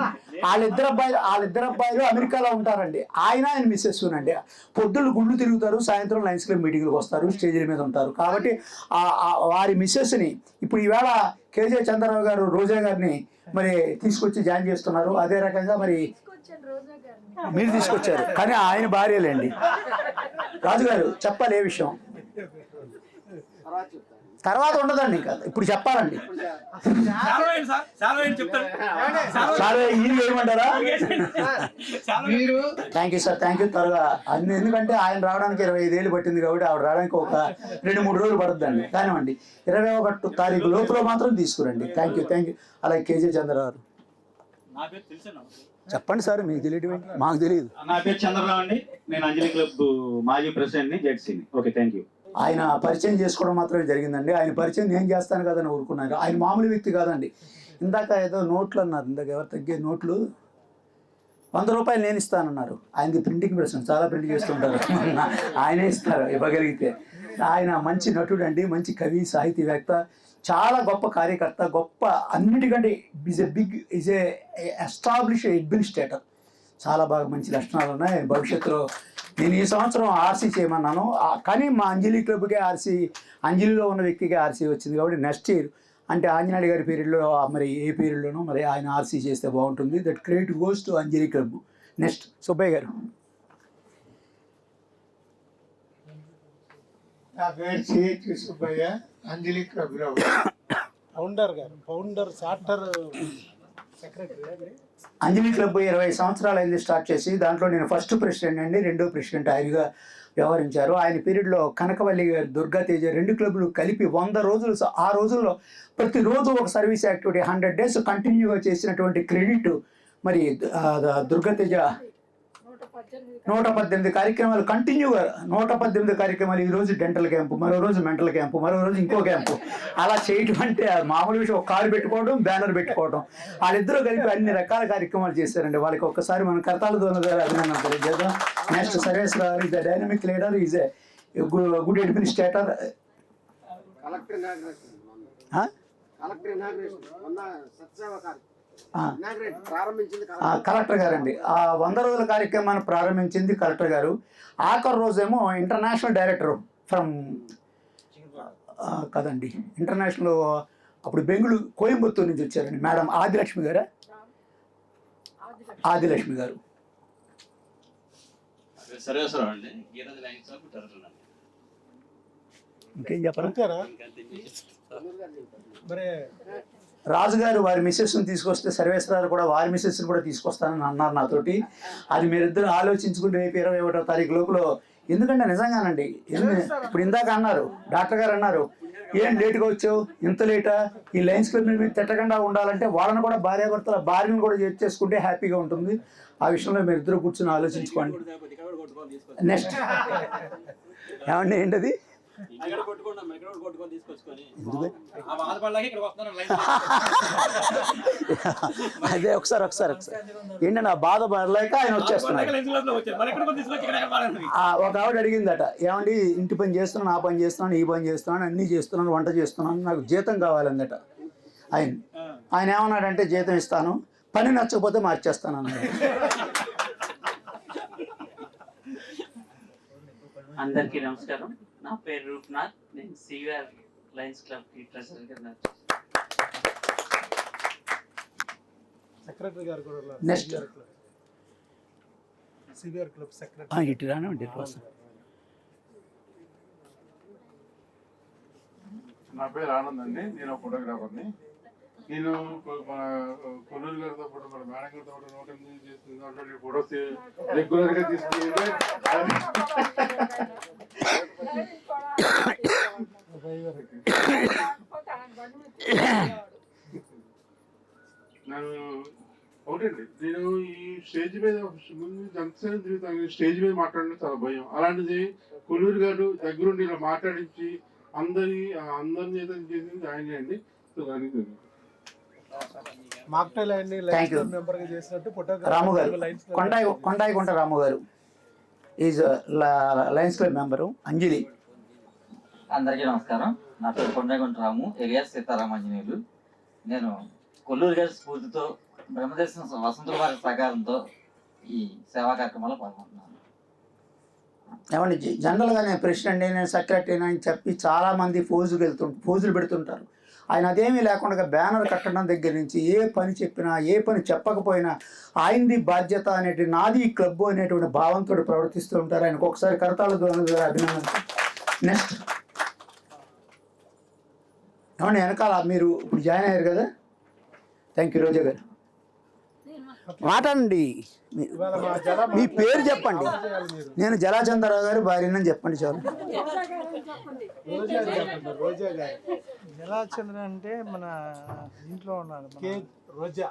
B: వాళ్ళిద్దరు అబ్బాయిలు అమెరికాలో ఉంటారండి. ఆయన మిస్సెస్ అండి. పొద్దుళ్ళు గుళ్ళు తిరుగుతారు, సాయంత్రం లయన్స్ క్లబ్ మీటింగ్లకు వస్తారు, స్టేజీల మీద ఉంటారు. కాబట్టి వారి మిస్సెస్ని ఇప్పుడు ఈవేళ కేజే చంద్రరావు గారు రోజా గారిని మరి తీసుకొచ్చి జాయిన్ చేస్తున్నారు. అదే రకంగా మరి మీరు తీసుకొచ్చారు కానీ ఆయన భార్యలేండి. రాజుగారు చెప్పాలి ఏ విషయం, తర్వాత ఉండదండి, ఇంకా ఇప్పుడు చెప్పాలండి. ఏమంటారా? Thank you sir, thank you. త్వరగా అన్ని, ఎందుకంటే ఆయన రావడానికి 25 ఏళ్ళు పట్టింది కాబట్టి ఆవిడ రావడానికి ఒక 2-3 రోజులు పడుతుందండి. కానివ్వండి, 21 తారీఖు లోపల మాత్రం తీసుకురండి. Thank you. అలాగే కేజీ చంద్రరావు చెప్పండి సార్, మీకు తెలియదు మాకు తెలియదు.
F: నా పేరు చంద్రరావు అండి, నేను అంజలి క్లబ్ మాజీ ప్రెసిడెంట్ ని, జెడ్సీని. Okay, thank you.
B: ఆయన పరిచయం చేసుకోవడం మాత్రమే జరిగిందండి. ఆయన పరిచయం నేను చేస్తాను కదని ఊరుకున్నారు. ఆయన మామూలు వ్యక్తి కాదండి. ఇందాక ఏదో నోట్లు అన్నారు, ఇందాక ఎవరు తగ్గే నోట్లు 100 రూపాయలు నేను ఇస్తానన్నారు. ఆయనకి ప్రింటింగ్ ప్రెస్ చాలా ప్రింట్ చేస్తుంటారు, ఆయనే ఇస్తారు ఇవ్వగలిగితే. ఆయన మంచి నటుడు అండి, మంచి కవి, సాహితీవేత్త, చాలా గొప్ప కార్యకర్త, గొప్ప అన్నిటికంటే ఈజ్ ఏ ఎస్టాబ్లిష్ అడ్మినిస్ట్రేటర్. చాలా బాగా మంచి లక్షణాలు ఉన్నాయి. భవిష్యత్తులో నేను ఈ సంవత్సరం ఆర్సీ చేయమన్నాను, కానీ మా అంజలి క్లబ్కే ఆర్సీ, అంజలిలో ఉన్న వ్యక్తికి ఆర్సీ వచ్చింది. కాబట్టి నెక్స్ట్ ఇయర్ అంటే ఆంజనేయులు గారి పీరియడ్లో మరి ఏ పీరియడ్లోనో మరి ఆయన ఆర్సీ చేస్తే బాగుంటుంది. That credit goes to Anjali club. Next Subbaiah గారు.
C: నా పేరు సిహెచ్ సుబ్బయ్య, అంజలి క్లబ్లో
D: ఫౌండర్ చార్టర్ సెక్రటరీ.
B: అంజలి క్లబ్ 20 సంవత్సరాలు అయింది స్టార్ట్ చేసి. దాంట్లో నేను ఫస్ట్ ప్రెసిడెంట్ అండి, రెండో ప్రెసిడెంట్ ఆయనగా వ్యవహరించారు. ఆయన పీరియడ్లో కనకవల్లి గారు, దుర్గా తేజ 2 క్లబ్లు కలిపి 100 రోజులు, ఆ రోజుల్లో ప్రతిరోజు ఒక సర్వీస్ యాక్టివిటీ 100 days కంటిన్యూగా చేసినటువంటి క్రెడిట్ మరి దుర్గా తేజ 118 కార్యక్రమాలు కంటిన్యూగా, 118 కార్యక్రమాలు. ఈరోజు డెంటల్ క్యాంపు, మరో రోజు మెంటల్ క్యాంపు, మరో రోజు ఇంకో క్యాంపు, అలా చేయటం అంటే మామూలు విషయం. ఒక కారు పెట్టుకోవడం, బ్యానర్ పెట్టుకోవడం, వాళ్ళిద్దరూ కలిపి అన్ని రకాల కార్యక్రమాలు చేశారండి. వాళ్ళకి ఒక్కసారి మనం కర్తాల ద్వారా అభినందన తెలియజేద్దాం. Next Sarveswara is a dynamic leader, is a good administrator. Collector గారండి ఆ 100 రోజుల కార్యక్రమాన్ని ప్రారంభించింది కలెక్టర్ గారు. ఆఖరి రోజేమో ఇంటర్నేషనల్ డైరెక్టర్ ఫ్రమ్ కదండి, ఇంటర్నేషనల్ అప్పుడు బెంగళూరు కోయంబత్తూరు నుంచి వచ్చారండి మేడం ఆదిలక్ష్మి గారు. ఆదిలక్ష్మి గారు ఇంకేం చెప్పారు. రాజుగారు వారి మిస్సెస్ని తీసుకొస్తే సర్వేశ్వరరావు కూడా వారి మిస్సెస్ని కూడా తీసుకొస్తానని అన్నారు నాతోటి. అది మీరిద్దరు ఆలోచించుకుని రేపు 21వ తారీఖు లోపల. ఎందుకంటే నిజంగానండి, ఇప్పుడు ఇందాక అన్నారు డాక్టర్ గారు అన్నారు, ఏం లేటుగా వచ్చావు, ఇంత లేటా, ఈ లయన్స్ క్లబ్ మీద తిట్టకుండా ఉండాలంటే వాళ్ళని కూడా భార్యాభర్తల భార్యను కూడా చేసుకుంటే హ్యాపీగా ఉంటుంది. ఆ విషయంలో మీరు ఇద్దరు కూర్చొని ఆలోచించుకోండి. నెక్స్ట్ ఏమండి ఏంటది, అదే ఒకసారి ఏంటంటే ఆ బాధ పడలేక ఆయన వచ్చేస్తున్నారు. ఒక ఆవిడ అడిగిందట, ఏమండి ఇంటి పని చేస్తున్నాను, ఆ పని చేస్తున్నాను, ఈ పని చేస్తున్నాను, అన్నీ చేస్తున్నాను, వంట చేస్తున్నాను, నాకు జీతం కావాలందట. ఆయన ఏమన్నాడంటే జీతం ఇస్తాను, పని నచ్చకపోతే మార్చేస్తాను అన్నాడు.
G: అందరికీ నమస్కారం. నా పేరు రూప్నాథ్. నేను సివిఆర్ లయన్స్ క్లబ్ కి ప్రెసిడెంట్.
D: సెక్రటరీ గారు కూడా
B: నెక్స్ట్
D: సివిఆర్ క్లబ్ సెక్రటరీ.
B: ఇటు రానండి.
H: నా పేరు ఆనంద్ అండి, నేను ఫోటోగ్రాఫర్ని. నేను కొల్లూరు గారితో పాటు మన మేడం గారితో పాటు 108 చేస్తుంది ఫోటోస్ రెగ్యులర్గా తీసుకుని నేను ఒకటండి, నేను ఈ స్టేజ్ మీద ముందు ఎంతసేపు తిరుగుతాను, స్టేజ్ మీద మాట్లాడడం చాలా భయం. అలాంటిది కొల్లూరు గారు దగ్గరుండి ఇలా మాట్లాడించి అందరినీ చేసింది ఆయనే అండి. సో దానికి
B: రాము గారు, కొండాయిగుంట రాము గారు ఈజ్ లయన్స్ క్లబ్ మెంబరు. అంజలి.
I: అందరికీ నమస్కారం. నా పేరు కొండాయిగుంట రాము, ఎలియాస్ సీతారామాంజనేయులు. నేను కొల్లూరు గారి స్ఫూర్తితో, బ్రహ్మదర్శన వసంతుల వారి సహకారంతో ఈ సేవా కార్యక్రమాల్లో పాల్గొంటున్నాను.
B: ఏమండి జనరల్గా నేను ప్రెసిడెంట్, నేను సెక్రటరీ అని చెప్పి చాలామంది ఫోజులు పెడుతుంటారు. ఆయన అదేమీ లేకుండా బ్యానర్ కట్టడం దగ్గర నుంచి ఏ పని చెప్పినా, ఏ పని చెప్పకపోయినా ఆయనది బాధ్యత అనేటి, నాది ఈ క్లబ్ అనేటువంటి భావంతో ప్రవర్తిస్తూ ఉంటారు. ఆయనకు ఒకసారి కరతాళ ద్వారా అభినందన. నెక్స్ట్ ఏమండి వెనకాల మీరు ఇప్పుడు జాయిన్ అయ్యారు కదా, థ్యాంక్ యూ. రోజా గారు మాట్లాడండి, మీ పేరు చెప్పండి. నేను జలాచంద్రరావు గారు భార్యనని చెప్పండి చాలు.
C: జలాచంద్ర అంటే మన ఇంట్లో ఉన్నాడు
D: రోజా.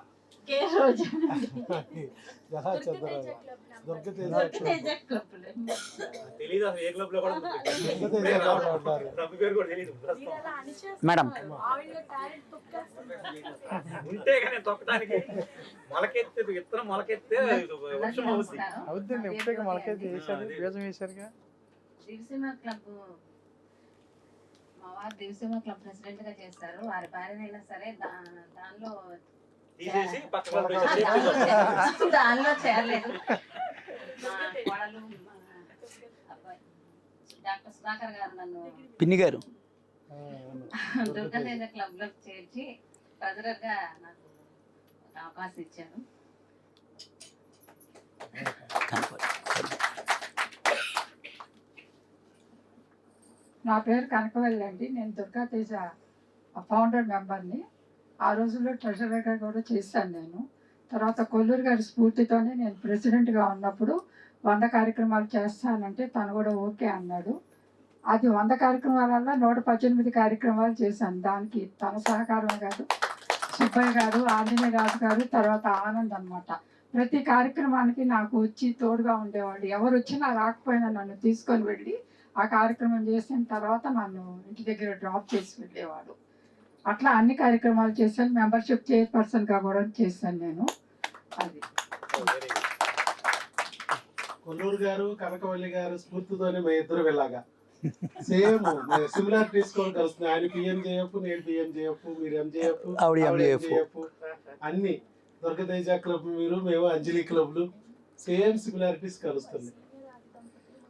B: మేడం
F: ఉంటే కానీ తొక్కడానికి మొలకెత్తే విత్తనం మొలకెత్తే
C: అవుద్దండి. ఎప్పుడైతే మొలకెత్తి వేసారు, బీజం వేసారుగా.
J: దివిసీమ క్లబ్ మా వారు దివసీమ క్లబ్ ప్రెసిడెంట్ గా చేస్తారు. వారి భార్యనైనా సరే దానిలో
F: తీసేసి
J: దానిలో చేరలేదు. మా కోడలు మా అబ్బాయి డాక్టర్ సుధాకర్ గారు నన్ను
B: పిన్ని గారు
J: దుర్గదేజ క్లబ్ లో చేర్చి ట్రెజరర్ గా నాకు ఒక అవకాశం ఇచ్చారు.
K: నా పేరు కనకవల్లి అండి. నేను దుర్గా తేజ ఫౌండర్ మెంబర్ని. ఆ రోజుల్లో ట్రెజరర్గా కూడా చేశాను నేను. తర్వాత కొల్లూరు గారి స్ఫూర్తితోనే నేను ప్రెసిడెంట్గా ఉన్నప్పుడు 100 కార్యక్రమాలు చేస్తానంటే తను కూడా ఓకే అన్నాడు. అది 100 కార్యక్రమాలలో 118 కార్యక్రమాలు చేశాను. దానికి తన సహకారం కాదు, సుబ్బయ్య గారు, ఆంజనేయ రాజు గారు, తర్వాత ఆనంద్ అన్నమాట. ప్రతి కార్యక్రమానికి నాకు వచ్చి తోడుగా ఉండేవాళ్ళు. ఎవరు వచ్చినా రాకపోయినా నన్ను తీసుకొని వెళ్ళి ఆ కార్యక్రమం చేసిన తర్వాత నన్ను ఇంటి దగ్గర డ్రాప్ చేసి వెళ్ళేవాడు. అట్లా అన్ని కార్యక్రమాలు చేశాను. మెంబర్షిప్ చైర్పర్సన్గా కూడా చేశాను నేను. అది
A: కొల్లూరు గారు కనకవల్లి గారు స్ఫూర్తితోనే మేము ఇద్దరు వెళ్ళాగా సేమ్ సిమిలర్ తీసుకొని కలుస్తుంది. ఆయన PMJF, నేను PMJF, మీరు MJF,
B: ఆవిడ MJF.
A: అన్ని దుర్గతేజ క్లబ్ మీరు, మేము అంజలి క్లబ్లు సేమ్ సిమిలారిటీస్ కలుస్తుంది.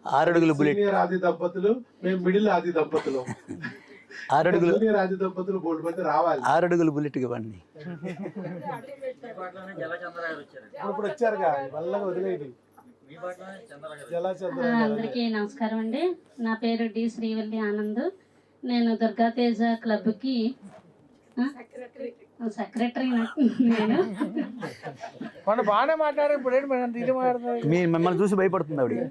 B: 6 అడుగుల బుల్లెట్,
A: సీనియర్ ఆది దంపతులు, మేము మిడిల్ ఆది దంపతులు.
B: 6 అడుగులు
A: జూనియర్ ఆది దంపతులు బోల్డ్ మంది రావాలి.
B: 6 అడుగుల బుల్లెట్ ఇవ్వండి.
A: ఇప్పుడు వచ్చారుగా వల్లగా వదిలేది.
L: అందరికీ నమస్కారం అండి. నా పేరు డి శ్రీవల్లి ఆనంద్. నేను దుర్గాతేజ క్లబ్కి సెక్రటరీ. నేను
C: బాగానే మాట్లాడారు. ఇప్పుడు
B: మిమ్మల్ని చూసి భయపడుతుంది ఆవిడ.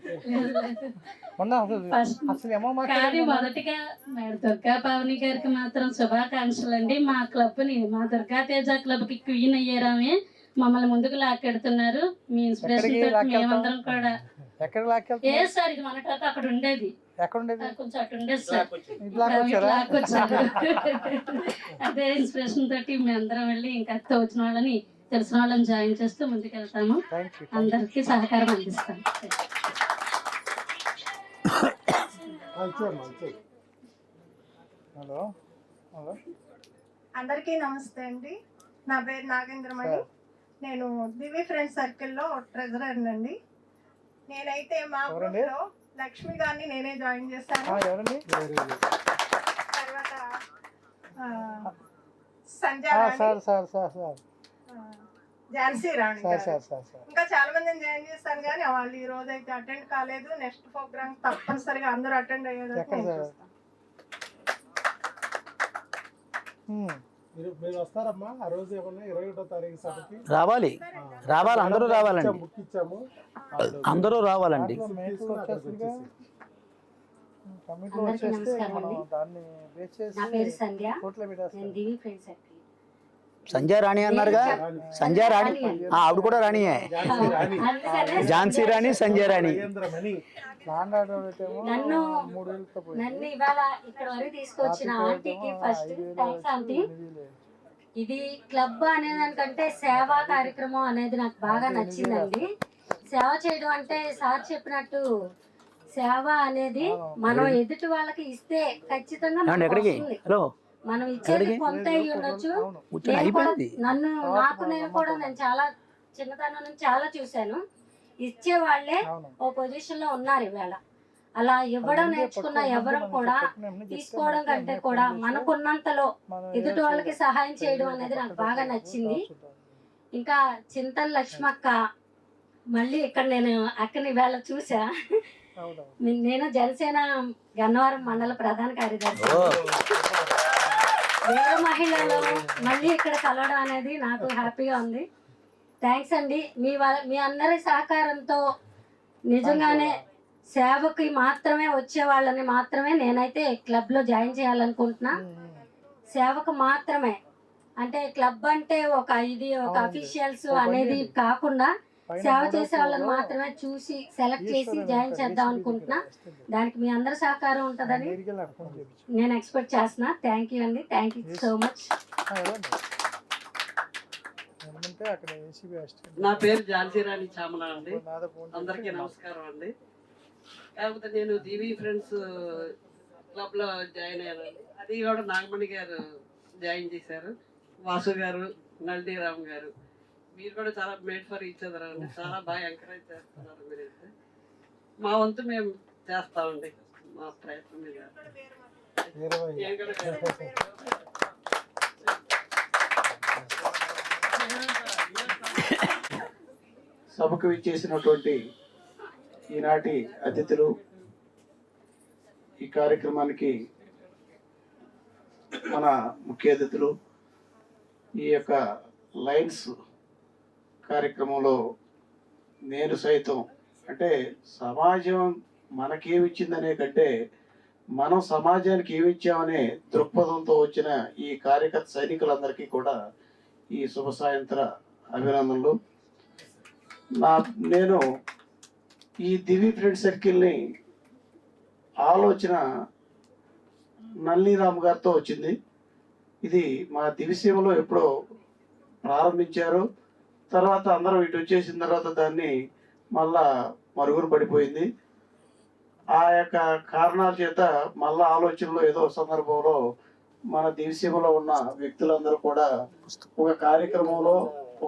L: కానీ మొదటిగా దుర్గా పావని గారికి మాత్రం శుభాకాంక్షలు అండి. మా క్లబ్ని, మా దుర్గాతేజ క్లబ్కి క్వీన్ అయ్యారామే మమ్మల్ని ముందుకు లాక్కెడుతున్నారు. మీ ఇన్స్పిరేషన్ తోటి మేమందరం కూడా ఏ సార్ ఇది మన తర్వాత అక్కడ ఉండేది, కొంచెం అటు ఉండేది సార్, లాక్కొచ్చారు. అదే ఇన్స్పిరేషన్ తోటి మేమందరం వెళ్ళి ఇంకా వచ్చిన వాళ్ళని తెలిసిన వాళ్ళని జాయిన్ చేస్తూ ముందుకెళ్తాము. అందరికీ సహకారం అందిస్తాం.
K: అందరికీ నమస్తే అండి. నా పేరు నాగేంద్రమణి. నేను దివి ఫ్రెండ్స్ సర్కిల్లో ట్రెజరర్ అండి. నేనైతే మా గ్రూప్లో లక్ష్మి గారిని నేనే జాయిన్ చేస్తాను. తర్వాత సంజయ్, ఝాన్సీ రాణి, ఇంకా చాలా మందిని జాయిన్ చేస్తాను. కానీ వాళ్ళు ఈ రోజు అయితే అటెండ్ కాలేదు. నెక్స్ట్ ప్రోగ్రామ్ తప్పనిసరిగా అందరూ అటెండ్ అయ్యేది.
A: మీరు వస్తారమ్మా ఆ రోజు ఏమన్నా 21వ తారీఖు సభకి
B: రావాలి, అందరూ రావాలండి.
A: బుక్ ఇచ్చాము,
B: అందరూ రావాలండి.
L: అందరికీ నమస్కారం అండి. నా పేరు సంధ్య. నేను దివి ఫ్రెండ్స్ సర్కిల్.
B: సంజయ్ రాణి అన్నారుగా, సంజయ్ రాణి ఆవిడ కూడా రాణియే. ఝాన్సీ రాణి, సంజయ్ రాణి.
L: నన్ను ఇవాళ ఇక్కడ వరకు తీసుకొచ్చిన ఆంటీకి ఫస్ట్ థ్యాంక్స్ ఆంటీ. ఇది క్లబ్ అనేదానికంటే సేవా కార్యక్రమం అనేది నాకు బాగా నచ్చిందండి. సేవ చేయడం అంటే సార్ చెప్పినట్టు సేవ అనేది మనం ఎదుటి వాళ్ళకి ఇస్తే ఖచ్చితంగా మనం ఇచ్చేది కొంత అయి ఉండొచ్చు. నేను కూడా చాలా చిన్నతనం నుంచి చాలా చూశాను. ఇచ్చే వాళ్ళే ఓ పొజిషన్ లో ఉన్నారు ఇవాళ. అలా ఇవ్వడం నేర్చుకున్న ఎవరు కూడా తీసుకోవడం కంటే కూడా మనకున్నంతలో ఎదుటి వాళ్ళకి సహాయం చేయడం అనేది నాకు బాగా నచ్చింది. ఇంకా చింతన్ లక్ష్మక్క, మళ్ళీ ఇక్కడ నేను అక్కని ఇవాళ చూసా. నేను జనసేన గన్నవరం మండల ప్రధాన కార్యదర్శి. వేరే మహిళలు మళ్ళీ ఇక్కడ కలవడం అనేది నాకు హ్యాపీగా ఉంది. థ్యాంక్స్ అండి. మీ అందరి సహకారంతో నిజంగానే సేవకి మాత్రమే వచ్చే వాళ్ళని మాత్రమే నేనైతే క్లబ్లో జాయిన్ చేయాలనుకుంటున్నా. సేవకు మాత్రమే, అంటే క్లబ్ అంటే ఒక అఫీషియల్స్ అనేది కాకుండా సేవ చేసే వాళ్ళని మాత్రమే చూసి సెలెక్ట్ చేసి జాయిన్ చేద్దాం అనుకుంటున్నా. దానికి మీ అందరి సహకారం ఉంటుందని నేను ఎక్స్పెక్ట్ చేస్తున్నా. థ్యాంక్ యూ అండి. Thank you so much.
G: నా పేరు ఝాన్సీ రాణి చామల అండి. అందరికీ నమస్కారం అండి. కాకపోతే నేను దివి ఫ్రెండ్స్
J: క్లబ్లో జాయిన్ అయ్యానండి. అది కూడా నాగమణి గారు జాయిన్ చేశారు, వాసు గారు, నల్దీరామ్ గారు. మీరు కూడా చాలా మేడ్ ఫర్ ఈచ్ అదర్ అండి. చాలా బాగా ఎంకరేజ్ చేస్తున్నారు మీరైతే. మా వంతు మేము చేస్తామండి, మా ప్రయత్నం మీద.
B: సభకు విచ్చేసినటువంటి ఈనాటి అతిథులు, ఈ కార్యక్రమానికి మన ముఖ్య అతిథులు, ఈ యొక్క లైన్స్ కార్యక్రమంలో నేను సైతం అంటే సమాజం మనకేమిచ్చిందనే కంటే మనం సమాజానికి ఏమిచ్చామనే దృక్పథంతో వచ్చిన ఈ కార్యకర్త సైనికులందరికీ కూడా ఈ శుభ సాయంత్ర అభినందనలు. నేను ఈ దివి ఫ్రెండ్ సర్కిల్ని ఆలోచన నల్లిరామ్ గారితో వచ్చింది. ఇది మా దివిసీమలో ఎప్పుడో ప్రారంభించారు. తర్వాత అందరం ఇటు వచ్చేసిన తర్వాత దాన్ని మళ్ళా మరుగున పడిపోయింది. ఆ యొక్క కారణాల చేత మళ్ళా ఆలోచనలో ఏదో సందర్భంలో మన దివిసీమలో ఉన్న వ్యక్తులందరూ కూడా ఒక కార్యక్రమంలో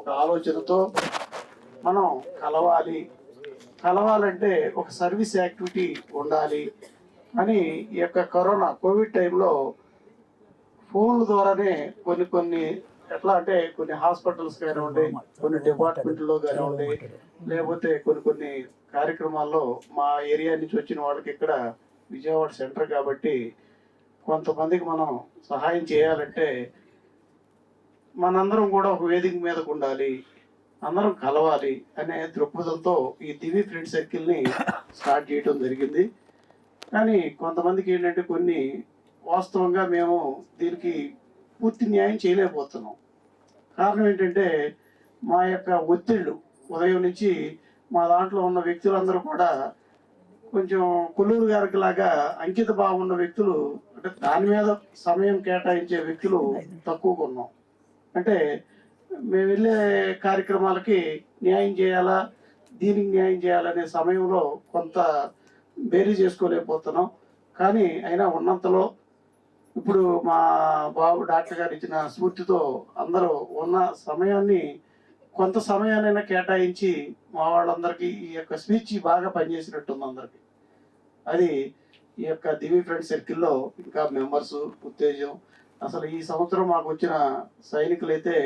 B: ఒక ఆలోచనతో మనం కలవాలంటే ఒక సర్వీస్ యాక్టివిటీ ఉండాలి అని ఈ యొక్క కరోనా కోవిడ్ టైంలో ఫోన్ల ద్వారానే కొన్ని ఎట్లా అంటే కొన్ని హాస్పిటల్స్ కానివ్వండి, కొన్ని డిపార్ట్మెంట్లో కానివ్వండి, లేకపోతే కొన్ని కార్యక్రమాల్లో మా ఏరియా నుంచి వచ్చిన వాళ్ళకి ఇక్కడ విజయవాడ సెంటర్ కాబట్టి కొంతమందికి మనం సహాయం చేయాలంటే మనందరం కూడా ఒక వేదిక మీదకు ఉండాలి, అందరం కలవాలి అనే దృక్పథంతో ఈ దివి ఫ్రెండ్ సర్కిల్ని స్టార్ట్ చేయడం జరిగింది. కానీ కొంతమందికి ఏంటంటే కొన్ని వాస్తవంగా మేము దీనికి పూర్తి న్యాయం చేయలేకపోతున్నాం. కారణం ఏంటంటే మా యొక్క ఒత్తిళ్ళు ఉదయం నుంచి మా దాంట్లో ఉన్న వ్యక్తులందరూ కూడా కొంచెం కొల్లూరు గారికి లాగా అంకిత భావం ఉన్న వ్యక్తులు, అంటే దాని మీద సమయం కేటాయించే వ్యక్తులు తక్కువగా ఉన్నాం. అంటే మేము వెళ్ళే కార్యక్రమాలకి న్యాయం చేయాలా, దీనికి న్యాయం చేయాలనే సమయంలో కొంత బేరీ చేసుకోలేకపోతున్నాం. కానీ అయినా ఉన్నంతలో ఇప్పుడు మా బాబు డాక్టర్ గారు ఇచ్చిన స్ఫూర్తితో అందరూ ఉన్న సమయాన్ని కొంత సమయాన్నైనా కేటాయించి మా వాళ్ళందరికీ ఈ యొక్క స్పీచ్ బాగా పనిచేసినట్టుంది అందరికి. అది ఈ యొక్క దివి ఫ్రెండ్ సర్కిల్లో ఇంకా మెంబర్స్ ఉత్తేజం. అసలు ఈ సంవత్సరం మాకు వచ్చిన సైనికులైతే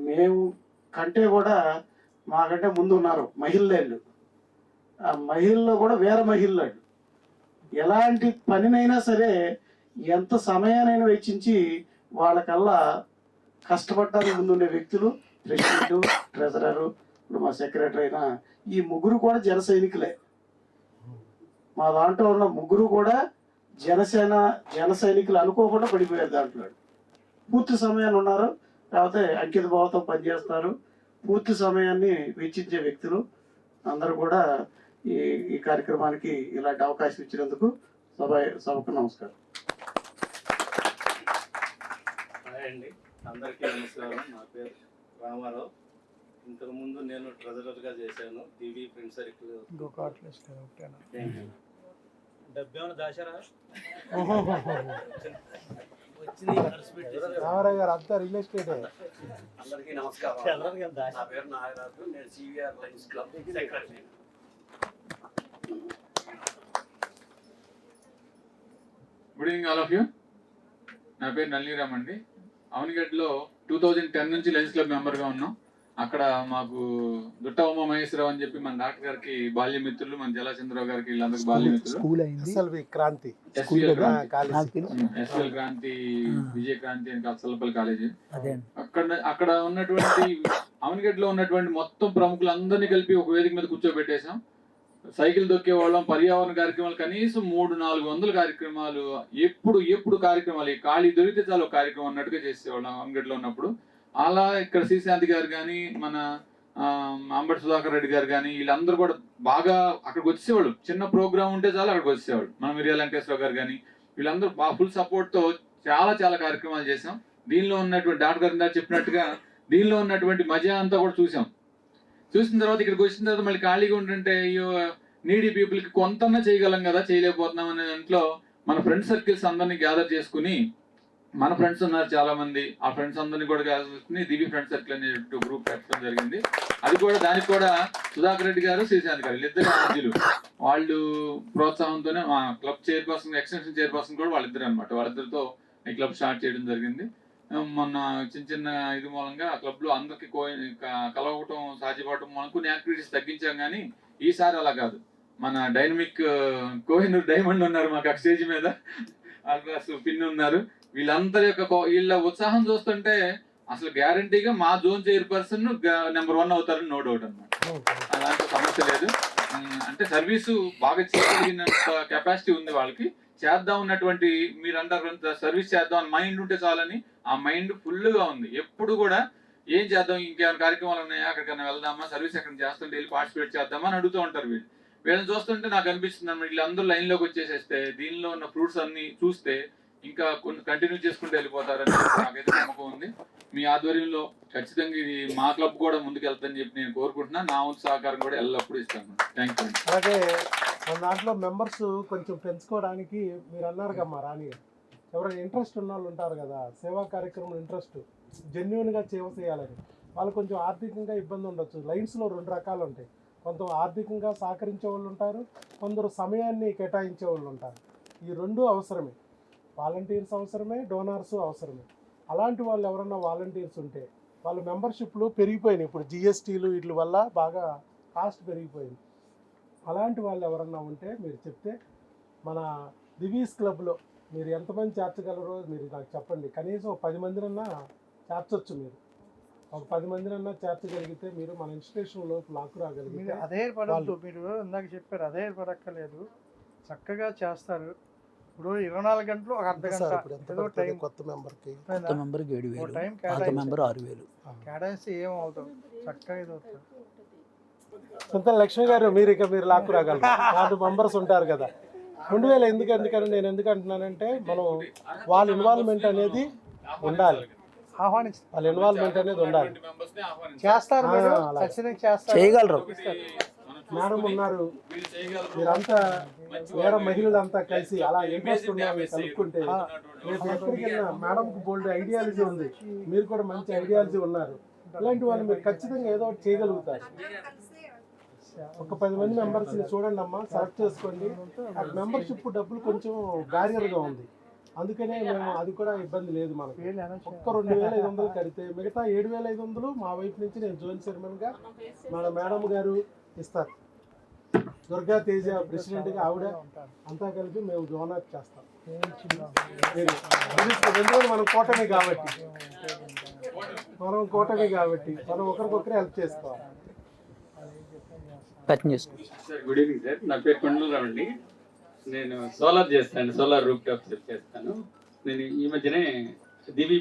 B: మేము కంటే కూడా మాకంటే ముందు ఉన్నారు మహిళలు. ఆ మహిళల్లో కూడా వేరే మహిళలు ఎలాంటి పనినైనా సరే ఎంత సమయానైనా వెచ్చించి వాళ్ళకల్లా కష్టపడటానికి ముందుండే వ్యక్తులు ప్రెసిడెంట్, ట్రెజరరు, ఇప్పుడు మా సెక్రటరీ అయినా ఈ ముగ్గురు కూడా జన సైనికులే. మా దాంట్లో ఉన్న ముగ్గురు కూడా జన సైనికులు అనుకోకుండా పడిపోయారు. దాంట్లో పూర్తి సమయాన్ని ఉన్నారు, కాకపోతే అంకిత భావంతో పనిచేస్తారు, పూర్తి సమయాన్ని వెచ్చించే వ్యక్తులు అందరూ కూడా ఈ కార్యక్రమానికి ఇలాంటి అవకాశం ఇచ్చినందుకు సభకు నమస్కారం.
M: అండి, అందరికీ నమస్కారం. నా పేరు రామారావు. ఇంతకుముందు నేను ట్రెజరర్గా చేశాను టీవీ ఫ్రెండ్ సర్కిల్. డబ్బు ఏమైనా దాచారా? అందరికీ నమస్కారం. నా పేరు నాగరాజు, నేను CVR lines club secretary.
N: Good evening all of you. నా పేరు నల్లిరామ్ అండి. అవనిగడ్డలో 2010 నుంచి లయన్స్ క్లబ్ మెంబర్గా ఉన్నాం. అక్కడ మాకు దుట్ట ఉమా మహేశ్వరరావు అని చెప్పి మన డాక్టర్ గారికి బాల్యమిత్రులు, మన జలాచంద్రరావు గారికి వీళ్ళందరికీ బాల్యమిత్రులు. ఎస్ఎల్ క్రాంతి విజయ క్రాంతి అని కసలపల్లి కాలేజీ. అక్కడ ఉన్నటువంటి అవనిగడ్డలో ఉన్నటువంటి మొత్తం ప్రముఖులందరినీ కలిపి ఒక వేదిక మీద కూర్చోబెట్టేశాం. సైకిల్ దొక్కే వాళ్ళం, పర్యావరణ కార్యక్రమాలు, కనీసం 300-400 కార్యక్రమాలు, ఎప్పుడు కార్యక్రమాలు, ఖాళీ దొరికితే చాలు కార్యక్రమం అన్నట్టుగా చేసేవాళ్ళం అవనిగడ్డలో ఉన్నప్పుడు. అలా ఇక్కడ శ్రీశాంతి గారు కానీ, మన అంబటి సుధాకర్ రెడ్డి గారు కానీ, వీళ్ళందరూ కూడా బాగా అక్కడికి వచ్చేవాళ్ళు. చిన్న ప్రోగ్రామ్ ఉంటే చాలు అక్కడికి వచ్చేవాళ్ళు. మన మిరియా వెంకటేశ్వరరావు గారు కానీ, వీళ్ళందరూ బాగా ఫుల్ సపోర్ట్తో చాలా కార్యక్రమాలు చేసాం. దీనిలో ఉన్నటువంటి డాక్టర్ గారు ఇందాక చెప్పినట్టుగా దీనిలో ఉన్నటువంటి మజా అంతా కూడా చూసాం. చూసిన తర్వాత ఇక్కడికి వచ్చిన తర్వాత మళ్ళీ ఖాళీగా ఉంటుంటే అయ్యో నీడీ పీపుల్కి కొంతన్నా చేయగలం కదా, చేయలేకపోతున్నాం అనే దాంట్లో మన ఫ్రెండ్ సర్కిల్స్ అందరినీ గ్యాదర్ చేసుకుని, మన ఫ్రెండ్స్ ఉన్నారు చాలా మంది, ఆ ఫ్రెండ్స్ అందరినీ కూడా గ్యాదర్ చేసుకుని దివి ఫ్రెండ్ సర్కిల్ అనే గ్రూప్ పెట్టడం జరిగింది. అది కూడా దానికి కూడా సుధాకర్ రెడ్డి గారు, శ్రీశాంత్ గారు వీళ్ళిద్దరు ఆద్యులు. వాళ్ళు ప్రోత్సాహంతోనే మా క్లబ్ చైర్పర్సన్, ఎక్స్టెన్షన్ చైర్పర్సన్ కూడా వాళ్ళిద్దరు అనమాట. వాళ్ళిద్దరితో ఈ క్లబ్ స్టార్ట్ చేయడం జరిగింది. మొన్న చిన్న చిన్న ఇది మూలంగా ఆ క్లబ్లో అందరికి కలవటం సాధ్యపడటం మనం కొన్ని యాక్టివిటీస్ తగ్గించాం. కానీ ఈసారి అలా కాదు. మన డైనమిక్ కోహినూర్ డైమండ్ ఉన్నారు మాకు స్టేజ్ మీద, అల్ట్రాస్ పిన్ ఉన్నారు. వీళ్ళందరి యొక్క వీళ్ళ ఉత్సాహం చూస్తుంటే అసలు గ్యారంటీగా మా జోన్ చైర్పర్సన్ నెంబర్ 1 అవుతారని నో డౌట్ అనమాట. అలాంటి సమస్య లేదు. అంటే సర్వీసు బాగా చేయగలిగినంత కెపాసిటీ ఉంది వాళ్ళకి. చేద్దాం ఉన్నటువంటి, మీరు అంటారు సర్వీస్ చేద్దాం అని మైండ్ ఉంటే చాలని, ఆ మైండ్ ఫుల్గా ఉంది. ఎప్పుడు కూడా ఏం చేద్దాం, ఇంకేమైనా కార్యక్రమాలు ఉన్నాయా, అక్కడికైనా వెళ్దామా, సర్వీస్ ఎక్కడ చేస్తుంటే వెళ్ళి పార్టిసిపేట్ చేద్దామా అని అడుగుతూ ఉంటారు వీళ్ళు. వీళ్ళని చూస్తుంటే నాకు అనిపిస్తుంది అన్నమాట, వీళ్ళందరూ లైన్లోకి వచ్చేసేస్తే దీనిలో ఉన్న ఫ్రూట్స్ అన్ని చూస్తే ఇంకా కొన్ని కంటిన్యూ చేసుకుంటూ వెళ్ళిపోతారని నాకైతే నమ్మకం ఉంది. మీ ఆధ్వర్యంలో ఖచ్చితంగా ఇది మా క్లబ్ కూడా ముందుకు వెళ్తానని చెప్పి నేను కోరుకుంటున్నాను. నా వంతు సహకారం కూడా ఎల్లప్పుడూ ఇస్తాను. Thank you.
D: అలాగే మన దాంట్లో మెంబర్స్ కొంచెం పెంచుకోవడానికి మీరు అన్నారు కమ్మా రాణి, ఎవరైనా ఇంట్రెస్ట్ ఉన్న వాళ్ళు ఉంటారు కదా, సేవా కార్యక్రమం ఇంట్రెస్ట్, జెన్యున్గా సేవ చేయాలని, వాళ్ళు కొంచెం ఆర్థికంగా ఇబ్బంది ఉండొచ్చు. లైన్స్లో 2 రకాలు ఉంటాయి. కొంత ఆర్థికంగా సహకరించే వాళ్ళు ఉంటారు, కొందరు సమయాన్ని కేటాయించే వాళ్ళు ఉంటారు. ఈ 2 అవసరమే. వాలంటీర్స్ అవసరమే, డోనార్స్ అవసరమే. అలాంటి వాళ్ళు ఎవరన్నా వాలంటీర్స్ ఉంటే వాళ్ళ మెంబర్షిప్లు పెరిగిపోయినాయి. ఇప్పుడు జిఎస్టీలు వీటి వల్ల బాగా కాస్ట్ పెరిగిపోయింది. అలాంటి వాళ్ళు ఎవరన్నా ఉంటే మీరు చెప్తే మన దివీస్ క్లబ్లో మీరు ఎంతమంది చేర్చగలరో మీరు నాకు చెప్పండి. కనీసం 10 మందినన్నా చేర్చొచ్చు. మీరు ఒక 10 మందినన్నా చేర్చగలిగితే మీరు మన ఇన్స్టిట్యూషన్లో లాక్కు రాగలిగితే.
C: అదే పడద్దు, మీరు ఇందాక చెప్పారు అదే పడక్కర్లేదు, చక్కగా చేస్తారు. ఇప్పుడు 24 గంటలు ఒక అర్ధ గంట టైం
D: కొత్త మెంబర్కి
C: 7,000 టైం కేటాయిస్తే ఏమవుతుంది, చక్కగా ఇది అవుతుంది.
D: సొంత లక్ష్మి గారు మీరు లాక్కు రాగలరు. 4 మెంబర్స్ ఉంటారు కదా. 2000 ఎందుకంటే నేను ఎందుకు అంటున్నానంటే మనం వాళ్ళ ఇన్వాల్వ్మెంట్ అనేది ఉండాలి. వాళ్ళ ఇన్వాల్వ్మెంట్ అనేది ఉండాలి.
C: చేస్తారు,
D: చేయగలరు. మేడం ఉన్నారు, మీరంతా వేరే మహిళలంతా కలిసి అలా ఇంట్రెస్ట్ ఉన్నారు కలుపుకుంటే రేపు ఎక్కడికి వెళ్ళినా మేడంకి బోల్డ్ ఐడియాలజీ ఉంది, మీరు కూడా మంచి ఐడియాలజీ ఉన్నారు. ఇలాంటి వాళ్ళు మీరు ఖచ్చితంగా ఏదో ఒకటి చేయగలుగుతారు. ఒక 10 మంది మెంబర్స్ని చూడండి అమ్మా, సెలెక్ట్ చేసుకోండి. ఆ మెంబర్షిప్ డబ్బులు కొంచెం బ్యారియర్గా ఉంది, అందుకనే మేము అది కూడా ఇబ్బంది లేదు మనకు. ఒక్క 2,500 కడితే మిగతా 7,500 మా వైపు నుంచి నేను జోన్ చైర్మన్గా మన మేడం గారు ఇస్తారు. దుర్గా తేజ ప్రెసిడెంట్గా ఆవిడ అంతా కలిపి మేము డోనర్ చేస్తాం. ఎందుకంటే మనం కూటమి కాబట్టి మనం ఒకరికొకరే హెల్ప్ చేసుకోవాలి.
O: గుడ్ ఈవినింగ్ సార్, నా పేరు కొండలరావు అండి. నేను సోలార్ చేస్తాను, సోలార్ రూప్ టాప్ చేస్తాను. నేను ఈ మధ్యనే దివి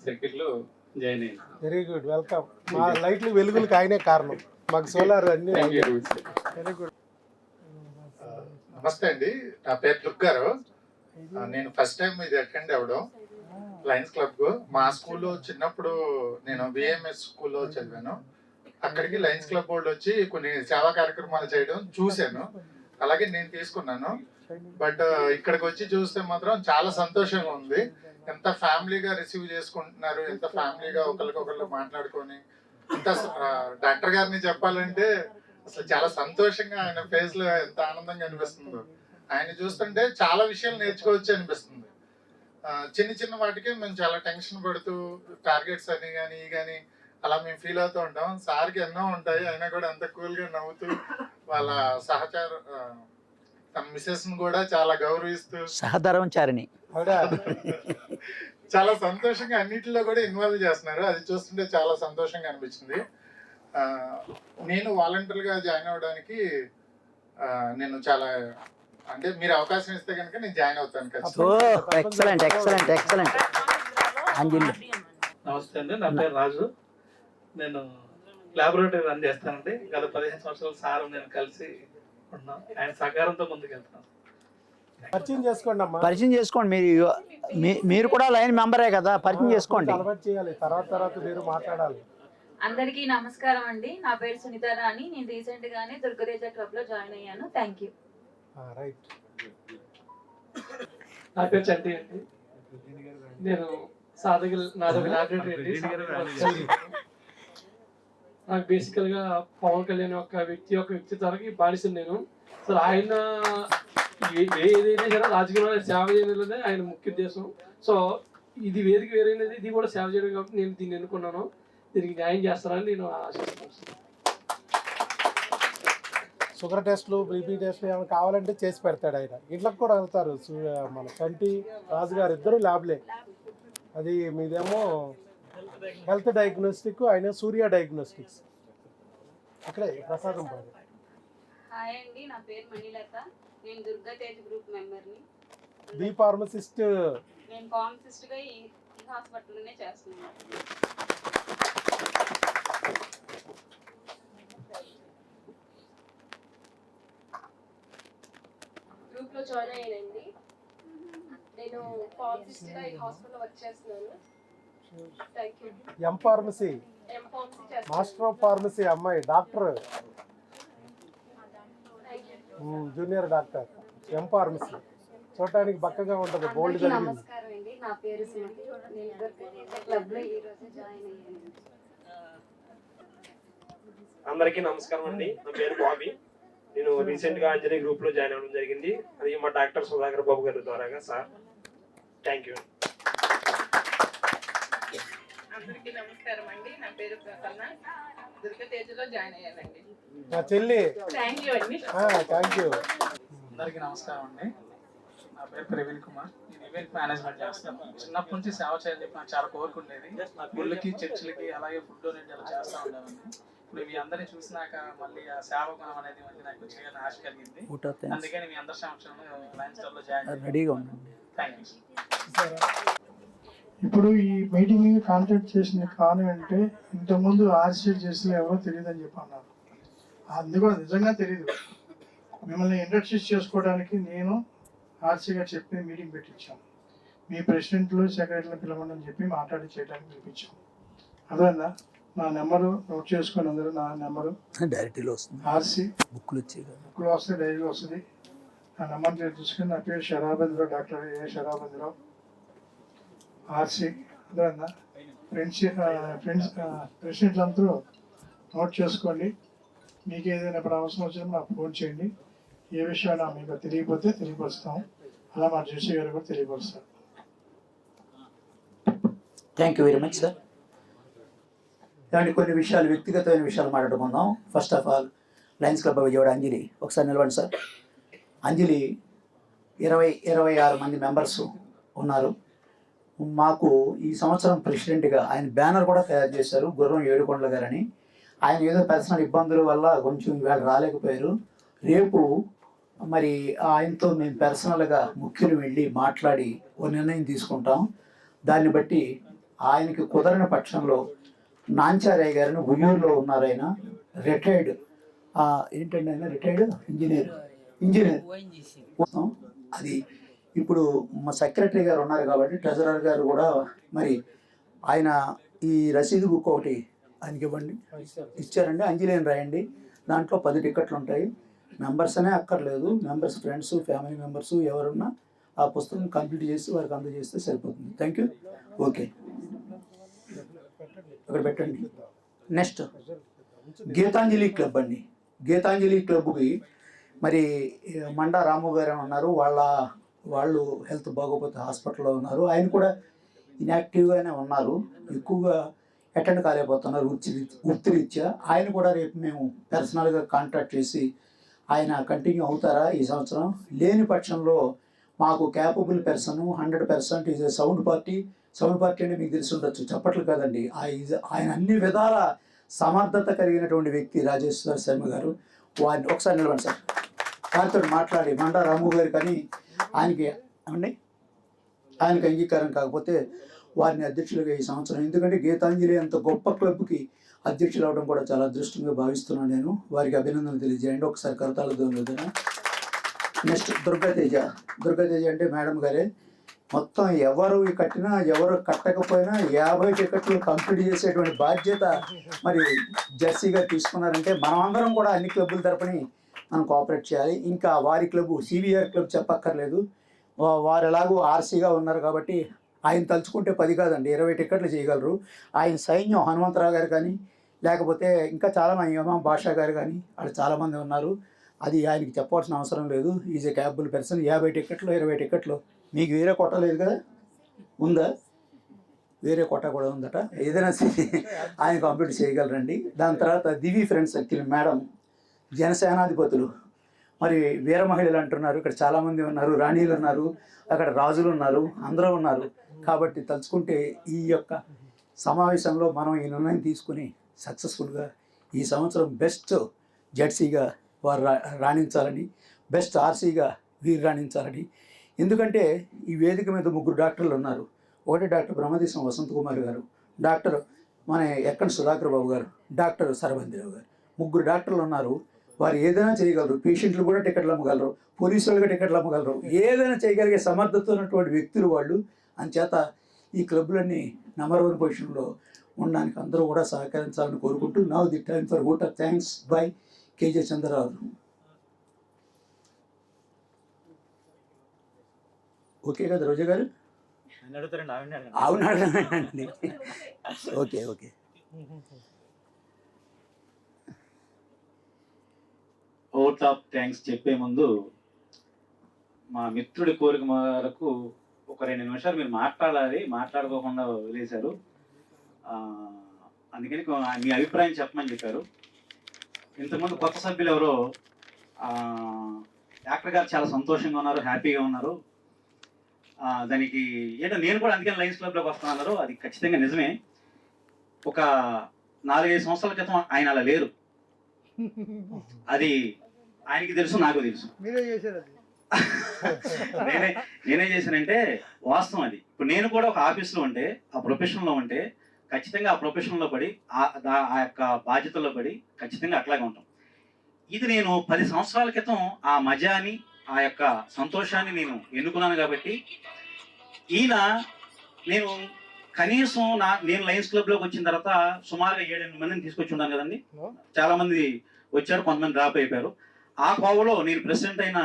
O: సర్కిట్లో జాయిన్ అయ్యాను.
D: Very good, welcome. మా లైట్లు వెలుగులకు ఆయనే కారణం, మాకు సోలార్ అన్ని.
O: Very good.
P: నమస్తే అండి, నా పేరు దుర్గారావు. నేను ఫస్ట్ టైం ఇది అటెండ్ అవ్వడం లయన్స్ క్లబ్. మా స్కూల్లో చిన్నప్పుడు నేను విఎంఎస్ స్కూల్లో చదివాను. అక్కడికి లయన్స్ క్లబ్ వాళ్ళు వచ్చి కొన్ని సేవా కార్యక్రమాలు చేయడం చూశాను, అలాగే నేను తీసుకున్నాను. బట్ ఇక్కడికి వచ్చి చూస్తే మాత్రం చాలా సంతోషంగా ఉంది. ఎంత ఫ్యామిలీగా రిసీవ్ చేసుకుంటున్నారు, ఎంత ఫ్యామిలీగా ఒకరికొకరు మాట్లాడుకొని. ఇంకా డాక్టర్ గారిని చెప్పాలంటే అసలు చాలా సంతోషంగా ఆయన ఫేస్ లో ఎంత ఆనందంగా అనిపిస్తుందో. ఆయన చూస్తుంటే చాలా విషయాలు నేర్చుకోవచ్చు అనిపిస్తుంది. చిన్న చిన్న వాటికి మేము చాలా టెన్షన్ పడుతూ టార్గెట్స్ అని కానీ ఈ కానీ అలా మేము ఫీల్ అవుతూ ఉంటాం. సార్కి ఎన్నో ఉంటాయి, అయినా కూడా అంత కూల్గా నవ్వుతూ వాళ్ళ తన మిసెస్ ను కూడా చాలా గౌరవిస్తూ
B: సహధర్మచారిణి
P: చాలా సంతోషంగా అన్నిటిలో కూడా ఇన్వాల్వ్ చేస్తున్నారు. అది చూస్తుంటే చాలా సంతోషంగా అనిపించింది. నేను వాలంటీర్గా జాయిన్ అవ్వడానికి నేను చాలా అంటే మీరు అవకాశం ఇస్తే కనుక నేను జాయిన్ అవుతాను.
Q: నమస్తే అండి, నా పేరు రాజు. నేను ల్యాబొరేటరీ రన్ చేస్తానండి. గత 15 సంవత్సరాల సార్ నేను కలిసి ఉన్నాం. ఆయన సహకారంతో ముందుకు వెళ్తున్నాం.
D: పరిచయం చేసుకోండి అమ్మా.
B: పరిచయం చేసుకోండి. మీరు కూడా లైన్ మెంబరే కదా, పరిచయం చేసుకోండి.
D: అలవాటు చేయాలి, తర్వాత మీరు మాట్లాడాలి.
R: అందరికీ నమస్కారం అండి, నా పేరు సునీత రాణి. నేను రీసెంట్ గానే దుర్గదేశ క్లబ్ లో జాయిన్ అయ్యాను. Thank you.
D: రైట్.
S: నా పేరు చంటి అండి. నేను నాది ఒక లాబొరేటరీ అండి. నాకు బేసికల్గా పవన్ కళ్యాణ్ యొక్క వ్యక్తిత్వానికి బానిసను నేను. అసలు ఆయన ఏదైనా సరే రాజకీయంలో సేవ చేయడం ఆయన ముఖ్య ఉద్దేశం. సో ఇది వేదిక వేరైనది, ఇది కూడా సేవ చేయడం కాబట్టి నేను దీన్ని ఎన్నుకున్నాను. దీనికి న్యాయం చేస్తానని నేను ఆశిస్తున్నాను.
D: షుగర్ టెస్ట్లు, బీపీ టెస్ట్లు ఏమైనా కావాలంటే చేసి పెడతాడు ఆయన. ఇంట్లోకి కూడా వెళ్తారు. మన చంటి రాజు గారు ఇద్దరు ల్యాబ్లే. అది మీదేమో హెల్త్ డయాగ్నోస్టిక్, ఆయన సూర్య డయాగ్నోస్టిక్స్. ఇక్కడే ప్రసాదం పాడు.
R: హాయ్ అండి, నా పేరు మణిలత. నేను దుర్గా తేజ్ గ్రూప్ మెంబర్ని.
D: B pharmacist.
R: నేను ఫార్మసిస్ట్గా ఈ హాస్పిటల్లోనే చేస్తున్నాను.
T: గ్రూప్లో జాయిన్ అయ్యానండి. నేను ఫార్మసిస్ట్గా ఈ హాస్పిటల్లో వర్క్ చేస్తున్నాను. Thank you.
D: M pharmacy, master of pharmacy అమ్మాయి, doctor, junior doctor, M pharmacy. చూడటానికి బక్కగా ఉంటుంది, బోల్డ్ గా.
L: నమస్కారం అండి, నా పేరు సుమతి. నేను దుర్గా క్లబ్లో ఈ రోజు జాయిన్ అయ్యాను.
U: అందరికీ నమస్కారం అండి. నా పేరు బాబీ. నేను రీసెంట్ గా అంజనీ గ్రూప్ లో జాయిన్ అవ్వడం జరిగింది. అది మా డాక్టర్ సుధాకర్ బాబు గారి ద్వారాగా సార్. Thank you.
V: అందరికీ నమస్కారం అండి. నా పేరు ప్రసన్న. దుర్గా తేజలో జాయిన్ అయ్యానండి.
D: నా చెల్లి.
V: థ్యాంక్ యూ అండి.
D: Thank you.
Q: అందరికీ నమస్కారం అండి. నా పేరు ప్రవీణ్ కుమార్. నేను ఈవెంట్ మేనేజ్మెంట్ చేస్తాను. చిన్నప్పటి నుంచి సేవ చేయాలని చెప్పి నాకు చాలా కోరిక ఉండేది. గుళ్ళకి, చర్చిలకి, అలాగే ఫుడ్ డొనేట్ అలా చేస్తూ ఉండేవాడిని. ఇప్పుడు మీ అందరినీ చూసినాక మళ్ళీ ఆ సేవ గుణం అనేది మళ్ళీ నాకు చేయాలని ఆశ కలిగింది. అందుకని మీ అందరి సమక్షంలో లయన్స్ క్లబ్లో జాయిన్ రెడీగా ఉండండి. Thank you.
C: ఇప్పుడు ఈ మీటింగ్ కాంటాక్ట్ చేసిన కారణం అంటే ఇంతకుముందు ఆర్సీ చేసిన ఎవరో తెలియదు అని చెప్పి అన్నారు. అది కూడా నిజంగా తెలియదు. మిమ్మల్ని ఇంట్రడ్యూస్ చేసుకోవడానికి నేను ఆర్సీగా చెప్పి మీటింగ్ పెట్టించాను. మీ ప్రెసిడెంట్లు, సెక్రటరీలు పిలవమని చెప్పి మాట్లాడి చేయడానికి పిలిపించాం. అదేనా నా నెంబరు నోట్ చేసుకొని అందరూ. నా నెంబరు
B: డైరెక్ట్లో వస్తుంది,
C: ఆర్సీ
B: బుక్లు వచ్చాయి,
C: బుక్లో వస్తే డైరీలో వస్తుంది. నా నెంబర్ తీసుకుని, నా పేరు శరాబంద్రావు, డాక్టర్ ఏ శరాబంద్రావు, ఆర్సీ. అదేనా ప్రెసిడెంట్లు అందరూ నోట్ చేసుకోండి. మీకు ఏదైనా ఇప్పుడు అవసరం వచ్చినప్పుడు నాకు ఫోన్ చేయండి. ఏ విషయాన్ని మీకు తెలియకపోతే తెలియపరుస్తాం. అలా మా జేసీ గారు కూడా తెలియపరుస్తారు.
B: Thank you very much sir. ఇలాంటి కొన్ని విషయాలు, వ్యక్తిగతమైన విషయాలు మాట్లాడుకుందాం. First of all lions club Vijayawada Anjali, ఒకసారి నిలవండి సార్. అంజలి 26 మంది మెంబర్స్ ఉన్నారు. మాకు ఈ సంవత్సరం ప్రెసిడెంట్గా ఆయన బ్యానర్ కూడా తయారు చేశారు, గుర్రం ఏడుకొండల గారని. ఆయన ఏదో పర్సనల్ ఇబ్బందుల వల్ల కొంచెం ఇవాళ రాలేకపోయారు. రేపు మరి ఆయనతో మేము పర్సనల్గా ముఖ్యులు వెళ్ళి మాట్లాడి ఓ నిర్ణయం తీసుకుంటాం. దాన్ని బట్టి ఆయనకి కుదరని పక్షంలో నాంచారయ్య గారిని, ఉయ్యూరులో ఉన్నారు ఆయన, రిటైర్డ్ ఏంటంటే ఆయన రిటైర్డ్ ఇంజనీర్. అది ఇప్పుడు మా సెక్రటరీ గారు ఉన్నారు కాబట్టి ట్రెజరర్ గారు కూడా మరి ఆయన ఈ రసీదు బుక్ ఒకటి ఆయనకి ఇవ్వండి, ఇచ్చారండి. అంజలిని రాయండి, దాంట్లో 10 టికెట్లు ఉంటాయి. మెంబర్స్ అనే అక్కర్లేదు, మెంబర్స్, ఫ్రెండ్స్, ఫ్యామిలీ మెంబర్స్ ఎవరున్నా ఆ పుస్తకం కంప్లీట్ చేసి వారికి అందజేస్తే సరిపోతుంది. Thank you. ఓకే, అక్కడ పెట్టండి. నెక్స్ట్ గీతాంజలి క్లబ్ అండి. గీతాంజలి క్లబ్కి మరి మండా రాము గారు ఉన్నారు. వాళ్ళు హెల్త్ బాగోపోతే హాస్పిటల్లో ఉన్నారు. ఆయన కూడా ఇన్యాక్టివ్గానే ఉన్నారు, ఎక్కువగా అటెండ్ కాలేకపోతున్నారు వృత్తిరీత్యా. ఆయన కూడా రేపు మేము పర్సనల్గా కాంటాక్ట్ చేసి ఆయన కంటిన్యూ అవుతారా ఈ సంవత్సరం. లేని పక్షంలో మాకు capable person 100% is a sound party. Sound party అంటే మీకు తెలిసి ఉండొచ్చు, చప్పట్లు కాదండి. ఆయన అన్ని విధాల సమర్థత కలిగినటువంటి వ్యక్తి రాజేశ్వర శర్మ గారు. వారిని ఒకసారి నిలవండి సార్. వారితో మాట్లాడి మండా రాము గారు కానీ ఆయనకి అంగీకారం కాకపోతే వారిని అధ్యక్షులుగా ఈ సంవత్సరం, ఎందుకంటే గీతాంజలి అంత గొప్ప క్లబ్కి అధ్యక్షులు అవడం కూడా చాలా అదృష్టంగా భావిస్తున్నాను నేను. వారికి అభినందనలు తెలియజేయండి ఒకసారి కరతాళ. నెక్స్ట్ దుర్గాతేజ అంటే మేడం గారే. మొత్తం ఎవరు కట్టినా ఎవరు కట్టకపోయినా 50 టికెట్లు కంప్లీట్ చేసేటువంటి బాధ్యత మరి జెర్సీగా తీసుకున్నారంటే మనం అందరం కూడా అన్ని క్లబ్బుల తరపుని మనం కోఆపరేట్ చేయాలి. ఇంకా వారి క్లబ్ సివిఆర్ క్లబ్ చెప్పక్కర్లేదు. వారు ఎలాగూ ఆర్సీగా ఉన్నారు కాబట్టి ఆయన తలుచుకుంటే 10 కాదండి 20 టికెట్లు చేయగలరు. ఆయన సైన్యం హనుమంతరావు గారు కానీ లేకపోతే ఇంకా చాలామంది ఇమాం బాషా గారు కానీ వాళ్ళు చాలామంది ఉన్నారు. అది ఆయనకి చెప్పాల్సిన అవసరం లేదు. Is a capable person. 50 టికెట్లు 20 టికెట్లు మీకు వేరే కొట్ట లేదు కదా, ఉందా? వేరే కొట్ట కూడా ఉందట. ఏదైనా సరే ఆయన కంప్లీట్ చేయగలరండి. దాని తర్వాత దివి ఫ్రెండ్స్ సర్కిల్ మేడం జనసేనాధిపతులు, మరి వీర మహిళలు అంటున్నారు. ఇక్కడ చాలామంది ఉన్నారు, రాణీలు ఉన్నారు, అక్కడ రాజులు ఉన్నారు, అందరూ ఉన్నారు. కాబట్టి తలుచుకుంటే ఈ యొక్క సమావేశంలో మనం ఈ నిర్ణయం తీసుకుని సక్సెస్ఫుల్గా ఈ సంవత్సరం బెస్ట్ జెడ్సీగా వారు రాణించాలని, బెస్ట్ ఆర్సీగా వీరు రాణించాలని. ఎందుకంటే ఈ వేదిక మీద 3 డాక్టర్లు ఉన్నారు. ఒకటి డాక్టర్ బ్రహ్మదేశం వసంత్ కుమార్ గారు, డాక్టర్ మన ఎక్కండి సుధాకర్ బాబు గారు, డాక్టర్ సరబందిరావు గారు. 3 డాక్టర్లు ఉన్నారు. వారు ఏదైనా చేయగలరు. పేషెంట్లు కూడా టికెట్లు అమ్మగలరు, పోలీసు వాళ్ళకి టికెట్లు అమ్మగలరు. ఏదైనా చేయగలిగే సమర్థత ఉన్నటువంటి వ్యక్తులు వాళ్ళు. అంచేత ఈ క్లబ్లన్నీ నంబర్ 1 పొజిషన్లో ఉండడానికి అందరూ కూడా సహకరించాలని కోరుకుంటూ now the time for vote of thanks by KJ Chandrarao. Okay కదా రోజా గారు? అవునండి. Okay okay.
F: Vote of thanks చెప్పే ముందు మా మిత్రుడి కోరిక మేరకు ఒక 2 నిమిషాలు మీరు మాట్లాడాలి, మాట్లాడుకోకుండా వదిలేశారు. అందుకని మీ అభిప్రాయం చెప్పమని చెప్పారు. ఇంతకుముందు కొత్త సభ్యులు ఎవరో డాక్టర్ గారు చాలా సంతోషంగా ఉన్నారు, హ్యాపీగా ఉన్నారు. దానికి ఏంటో నేను కూడా అందుకని లయన్స్ క్లబ్లోకి వస్తున్నారు. అది ఖచ్చితంగా నిజమే. ఒక 4-5 సంవత్సరాల క్రితం ఆయన అలా లేరు. అది ఆయనకి తెలుసు, నాకు తెలుసు. నేనే చేశానంటే వాస్తవం అది. ఇప్పుడు నేను కూడా ఒక ఆఫీస్లో ఉంటే, ఆ ప్రొఫెషన్లో ఉంటే ఖచ్చితంగా ఆ ప్రొఫెషన్లో పడి ఆ యొక్క బాధ్యతల్లో పడి ఖచ్చితంగా అట్లాగే ఉంటాం. ఇది నేను 10 సంవత్సరాల క్రితం ఆ మజాని, ఆ యొక్క సంతోషాన్ని నేను ఎన్నుకున్నాను. కాబట్టి ఈయన నేను కనీసం నేను లయన్స్ క్లబ్లోకి వచ్చిన తర్వాత సుమారుగా 7-8 మందిని తీసుకొచ్చి ఉన్నాను కదండి. చాలా మంది వచ్చారు, కొంతమంది డ్రాప్ అయిపోయారు. ఆ కోవలో నేను ప్రెసిడెంట్ అయిన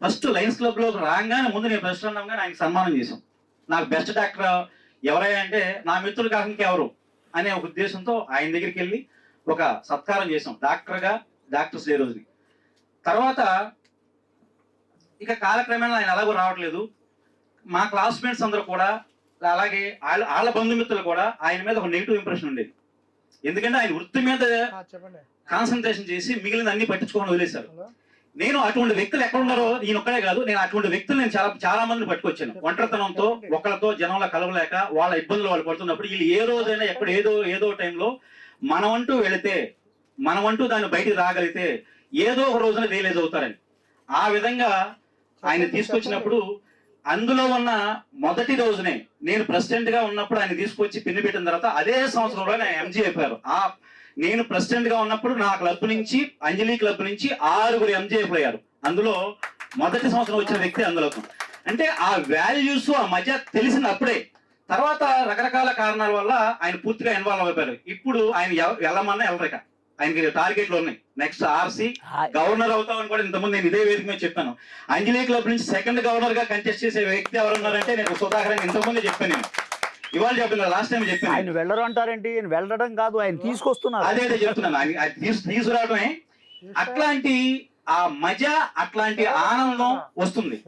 F: ఫస్ట్ లయన్స్ క్లబ్లోకి రాగానే ముందు నేను ప్రెసిడెంట్ అవగానే ఆయనకి సన్మానం చేశాం. నాకు బెస్ట్ డాక్టర్ ఎవరైనా అంటే నా మిత్రుడు కాకుండా ఎవరు అనే ఒక ఉద్దేశంతో ఆయన దగ్గరికి వెళ్ళి ఒక సత్కారం చేసాం డాక్టర్గా, డాక్టర్స్ డే రోజుని. తర్వాత ఇక కాలక్రమేణా ఆయన అలాగూ రావట్లేదు. మా క్లాస్మేట్స్ అందరూ కూడా అలాగే వాళ్ళ బంధుమిత్రులు కూడా ఆయన మీద ఒక నెగిటివ్ ఇంప్రెషన్ ఉండేది. ఎందుకంటే ఆయన వృత్తి మీద కాన్సన్ట్రేషన్ చేసి మిగిలిన అన్ని పట్టించుకోవడం వదిలేశారు. నేను అటువంటి వ్యక్తులు ఎక్కడ ఉన్నారో ఈయన ఒక్కడే కాదు, నేను అటువంటి వ్యక్తులు నేను చాలా మందిని పట్టుకొచ్చాను. ఒంటరితనంతో ఒకరితో జనంలో కలవలేక వాళ్ళ ఇబ్బందులు వాళ్ళు పడుతున్నప్పుడు వీళ్ళు ఏ రోజైనా ఎక్కడ ఏదో టైంలో మనమంటూ వెళితే, మనమంటూ దాన్ని బయటికి రాగలిగితే ఏదో ఒక రోజున రియలైజ్ అవుతారని ఆ విధంగా ఆయన తీసుకొచ్చినప్పుడు, అందులో ఉన్న మొదటి రోజునే నేను ప్రెసిడెంట్ గా ఉన్నప్పుడు ఆయన తీసుకొచ్చి పిన్ను పెట్టిన తర్వాత అదే సంవత్సరంలో ఆయన ఎంజీ అయిపోయారు. నేను ప్రెసిడెంట్ గా ఉన్నప్పుడు నా క్లబ్ నుంచి, అంజలి క్లబ్ నుంచి 6 ఎంజీ అయిపోయారు. అందులో మొదటి సంవత్సరం వచ్చిన వ్యక్తి అందులో. అంటే ఆ వాల్యూస్ ఆ మధ్య తెలిసిన అప్పుడే. తర్వాత రకరకాల కారణాల వల్ల ఆయన పూర్తిగా ఇన్వాల్వ్ అయిపోయారు. ఇప్పుడు ఆయన వెళ్ళమన్నా వెళ్ళలేక ఆయనకి టార్గెట్లు ఉన్నాయి. నెక్స్ట్ ఆర్సీ గవర్నర్ అవుతామని కూడా ఇంతకుముందు నేను ఇదే వేదిక మీద చెప్పాను. అంజలి క్లబ్ నుంచి 2nd గవర్నర్ గా కంటెస్ట్ చేసే వ్యక్తి ఎవరున్నారంటే నేను సుధాకర్ ఇంతకుముందే చెప్పాను. నేను ఇవాళ చెప్పాను, లాస్ట్ టైం చెప్పాను.
B: ఆయన వెళ్ళరు అంటారేంటి? ఆయన వెళ్ళడం కాదు, ఆయన తీసుకొస్తున్నారు.
F: అదే చెప్తున్నాను, తీసుకురావడమే. అట్లాంటి ఆ మజా, అట్లాంటి ఆనందం వస్తుంది.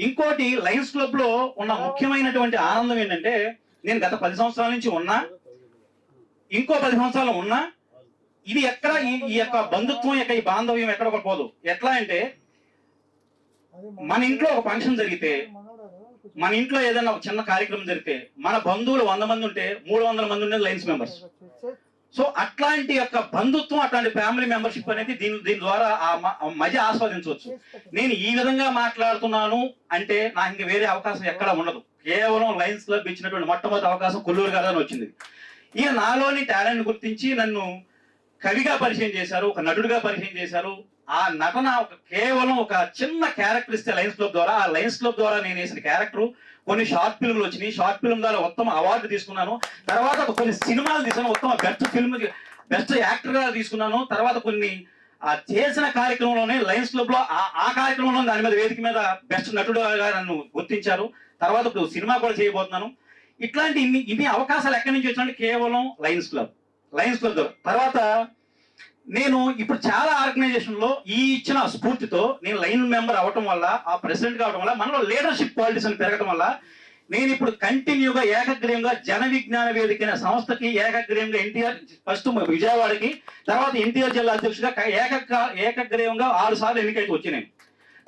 F: ఇంకోటి లయన్స్ క్లబ్ లో ఉన్న ముఖ్యమైనటువంటి ఆనందం ఏంటంటే, నేను గత 10 సంవత్సరాల నుంచి ఉన్నా, ఇంకో 10 సంవత్సరాలు ఉన్నా, ఇది ఎక్కడ ఈ యొక్క బంధుత్వం యొక్క ఈ బాంధవ్యం ఎక్కడ కూడా పోదు. ఎట్లా అంటే, మన ఇంట్లో ఒక ఫంక్షన్ జరిగితే, మన ఇంట్లో ఏదైనా ఒక చిన్న కార్యక్రమం జరిగితే, మన బంధువులు 100 మంది ఉంటే 300 మంది ఉండేది లయన్స్ మెంబర్స్. సో అట్లాంటి యొక్క బంధుత్వం, అట్లాంటి ఫ్యామిలీ మెంబర్షిప్ అనేది దీని ద్వారా ఆ మధ్య ఆస్వాదించవచ్చు. నేను ఈ విధంగా మాట్లాడుతున్నాను అంటే నాకు ఇంకా వేరే అవకాశం ఎక్కడా ఉండదు. కేవలం లయన్స్ క్లబ్ ఇచ్చినటువంటి మొట్టమొదటి అవకాశం కొల్లూరు గారు వచ్చింది. ఇక నాలోని టాలెంట్ గుర్తించి నన్ను కవిగా పరిచయం చేశారు, ఒక నటుడిగా పరిచయం చేశారు. ఆ నటన కేవలం ఒక చిన్న క్యారెక్టర్ ఇస్తే లయన్స్ క్లబ్ ద్వారా, ఆ లయన్స్ క్లబ్ ద్వారా నేను వేసిన క్యారెక్టర్ కొన్ని షార్ట్ ఫిల్మ్లు వచ్చినాయి. షార్ట్ ఫిల్మ్ ద్వారా ఉత్తమ అవార్డు తీసుకున్నాను. తర్వాత కొన్ని సినిమాలు తీసాను, ఉత్తమ బెస్ట్ యాక్టర్ గా తీసుకున్నాను. తర్వాత కొన్ని ఆ చేసిన కార్యక్రమంలోనే లయన్స్ క్లబ్ లో ఆ కార్యక్రమంలో దాని మీద వేదిక మీద బెస్ట్ నటుడుగా నన్ను గుర్తించారు. తర్వాత ఇప్పుడు సినిమా కూడా చేయబోతున్నాను. ఇట్లాంటి ఇన్ని అవకాశాలు ఎక్కడి నుంచి వచ్చినాయంటే కేవలం లయన్స్ క్లబ్ తర్వాత నేను ఇప్పుడు చాలా ఆర్గనైజేషన్ లో ఈ ఇచ్చిన స్ఫూర్తితో నేను లైన్ మెంబర్ అవటం వల్ల, ఆ ప్రెసిడెంట్ కావడం వల్ల, మనలో లీడర్షిప్ క్వాలిటీస్ అని పెరగడం వల్ల నేను ఇప్పుడు కంటిన్యూగా ఏకగ్రీయంగా జన విజ్ఞాన వేదిక అనే సంస్థకి ఏకగ్రీయంగా ఎన్టీఆర్ ఫస్ట్ విజయవాడకి, తర్వాత ఎన్టీఆర్ జిల్లా అధ్యక్షుడిగా ఏకగ్రీయంగా 6 సార్లు ఎన్నికైతే వచ్చి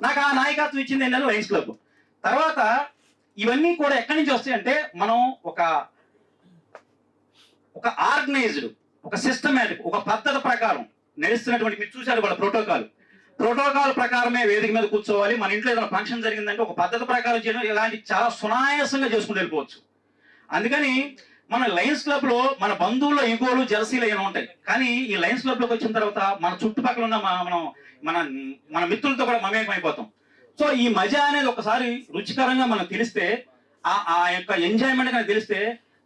F: నాకు ఆ నాయకత్వం ఇచ్చింది ఏంటంటే లయన్స్ క్లబ్. తర్వాత ఇవన్నీ కూడా ఎక్కడి నుంచి వస్తాయంటే మనం ఒక ఆర్గనైజ్డ్, ఒక సిస్టమేటిక్, ఒక పద్ధతి ప్రకారం నడుస్తున్నటువంటి, మీరు చూశారు వాళ్ళ ప్రోటోకాల్ ప్రకారమే వేదిక మీద కూర్చోవాలి. మన ఇంట్లో ఏదైనా ఫంక్షన్ జరిగిందంటే ఒక పద్ధతి ప్రకారం చేయడం, ఇలాంటి చాలా సునాయాసంగా చేసుకుంటూ వెళ్ళిపోవచ్చు. అందుకని మన లయన్స్ క్లబ్ లో మన బంధువుల ఈగోలు జెరసీలు అయినా ఉంటాయి, కానీ ఈ లయన్స్ క్లబ్ లోకి వచ్చిన తర్వాత మన చుట్టుపక్కల ఉన్న మన మిత్రులతో కూడా మమేకం అయిపోతాం. సో ఈ మజా అనేది ఒకసారి రుచికరంగా మనకు తెలిస్తే, ఆ యొక్క ఎంజాయ్మెంట్ అనేది తెలిస్తే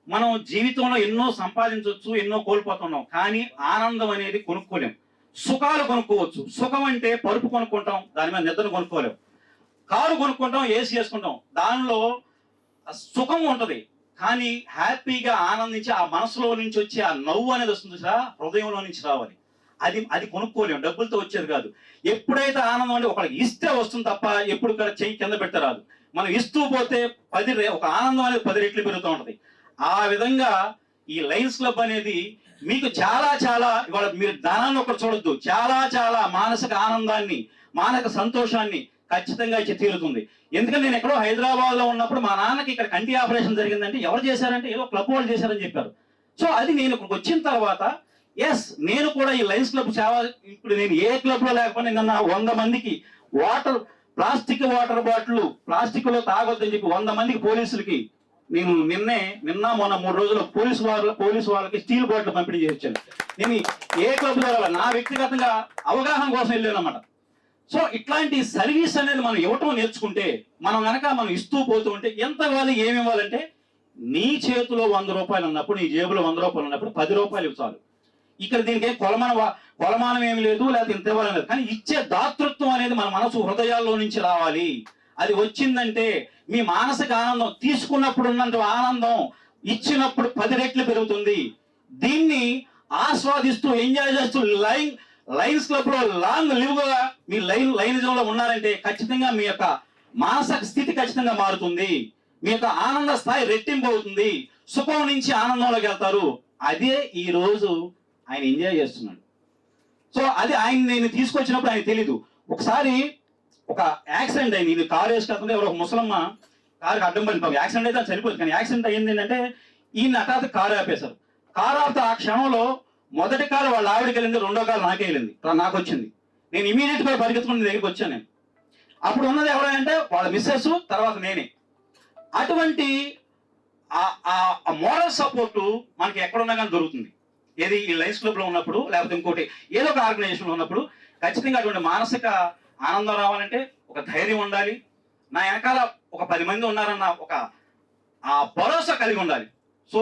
F: మనం జీవితంలో ఎన్నో సంపాదించవచ్చు, ఎన్నో కోల్పోతున్నాం, కానీ ఆనందం అనేది కొనుక్కోలేం. సుఖాలు కొనుక్కోవచ్చు. సుఖం అంటే పరుపు కొనుక్కుంటాం, దాని మీద నిద్ర కొనుక్కోలేం. కారు కొనుక్కుంటాం, ఏసీ చేసుకుంటాం, దానిలో సుఖం ఉంటది, కానీ హ్యాపీగా ఆనందించి ఆ మనసులో నుంచి వచ్చి ఆ నవ్వు అనేది వస్తుంది సార్, హృదయంలో నుంచి రావాలి. అది కొనుక్కోలేం, డబ్బులతో వచ్చేది కాదు. ఎప్పుడైతే ఆనందం అంటే ఒకరికి ఇస్తే వస్తుంది తప్ప ఎప్పుడు ఇక్కడ చెయ్యి కింద పెడితే రాదు. మనం ఇస్తూ పోతే ఒక ఆనందం అనేది 10 రెట్లు పెరుగుతూ ఉంటది. ఆ విధంగా ఈ లయన్స్ క్లబ్ అనేది మీకు చాలా ఇవాళ మీరు ధనాన్ని ఒకటి చూడొద్దు, చాలా మానసిక ఆనందాన్ని, మానసిక సంతోషాన్ని ఖచ్చితంగా ఇచ్చి తీరుతుంది. ఎందుకంటే నేను ఎక్కడో హైదరాబాద్ లో ఉన్నప్పుడు మా నాన్నకి ఇక్కడ కంటి ఆపరేషన్ జరిగిందంటే ఎవరు చేశారంటే ఏదో క్లబ్ వాళ్ళు చేశారని చెప్పారు. సో అది నేను ఇక్కడికి వచ్చిన తర్వాత నేను కూడా ఈ లయన్స్ క్లబ్ సేవ, ఇప్పుడు నేను ఏ క్లబ్ లో లేకపోతే నిన్న 100 మందికి ప్లాస్టిక్ వాటర్ బాటిల్ ప్లాస్టిక్ లో తాగొద్దని చెప్పి 100 మందికి పోలీసులకి నేను నిన్న మొన్న 3 రోజులు పోలీసు వాళ్ళకి స్టీల్ బాటిల్ పంపిణీ చేయించాను. నేను ఏ క్లబ్ ద్వారా నా వ్యక్తిగతంగా అవగాహన కోసం వెళ్ళాను అన్నమాట. సో ఇట్లాంటి సర్వీస్ అనేది మనం ఇవ్వటం నేర్చుకుంటే, మనం ఇస్తూ పోతూ ఉంటే ఎంత ఇవ్వాలి, ఏమి ఇవ్వాలంటే నీ చేతిలో 100 రూపాయలు ఉన్నప్పుడు, నీ జేబులో 100 రూపాయలు ఉన్నప్పుడు 10 రూపాయలు చాలు. ఇక్కడ దీనికి కొలమానం ఏమి లేదు, లేకపోతే ఇంత ఇవ్వాలని లేదు, కానీ ఇచ్చే దాతృత్వం అనేది మన మనసు హృదయాల్లో నుంచి రావాలి. అది వచ్చిందంటే మీ మానసిక ఆనందం, తీసుకున్నప్పుడు ఉన్నంత ఆనందం ఇచ్చినప్పుడు 10 రెట్లు పెరుగుతుంది. దీన్ని ఆస్వాదిస్తూ ఎంజాయ్ చేస్తూ లయన్స్ క్లబ్ లో లాంగ్ లివ్ గా మీ లైనిజం లో ఉన్నారంటే ఖచ్చితంగా మీ యొక్క మానసిక స్థితి ఖచ్చితంగా మారుతుంది, మీ యొక్క ఆనంద స్థాయి రెట్టింపు అవుతుంది, సుఖం నుంచి ఆనందంలోకి వెళ్తారు. అదే ఈ రోజు ఆయన ఎంజాయ్ చేస్తున్నాడు. సో అది నేను తీసుకొచ్చినప్పుడు ఆయన తెలీదు. ఒకసారి ఒక యాక్సిడెంట్ అయింది, ఇది కారు వేసుకుంటే ఎవరో ఒక ముసలమ్మ కారుకి అడ్డం పడిపోయి యాక్సిడెంట్ అయితే చనిపోయింది. కానీ యాక్సిడెంట్ అయ్యింది ఏంటంటే ఈయన హఠాత్ కారు ఆపేశారు. కారు ఆపితే ఆ క్షణంలో మొదటి కాలు వాళ్ళ ఆవిడకి వెళ్ళింది, రెండో కాలు నాకే వెళ్ళింది, నాకు వచ్చింది. నేను ఇమీడియట్ గా పరిగెత్తుకుని దగ్గరికి వచ్చాను. నేను అప్పుడు ఉన్నది ఎవరంటే వాళ్ళ మిస్సెస్, తర్వాత నేనే. అటువంటి ఆ మోరల్ సపోర్ట్ మనకి ఎక్కడున్నా కానీ దొరుకుతుంది. ఏది ఈ లయన్స్ క్లబ్ లో ఉన్నప్పుడు, లేకపోతే ఇంకోటి ఏదో ఒక ఆర్గనైజేషన్ లో ఉన్నప్పుడు ఖచ్చితంగా అటువంటి మానసిక ఆనందం రావాలంటే ఒక ధైర్యం ఉండాలి, నా వెనకాల ఒక 10 మంది ఉన్నారన్న ఆ భరోసా కలిగి ఉండాలి. సో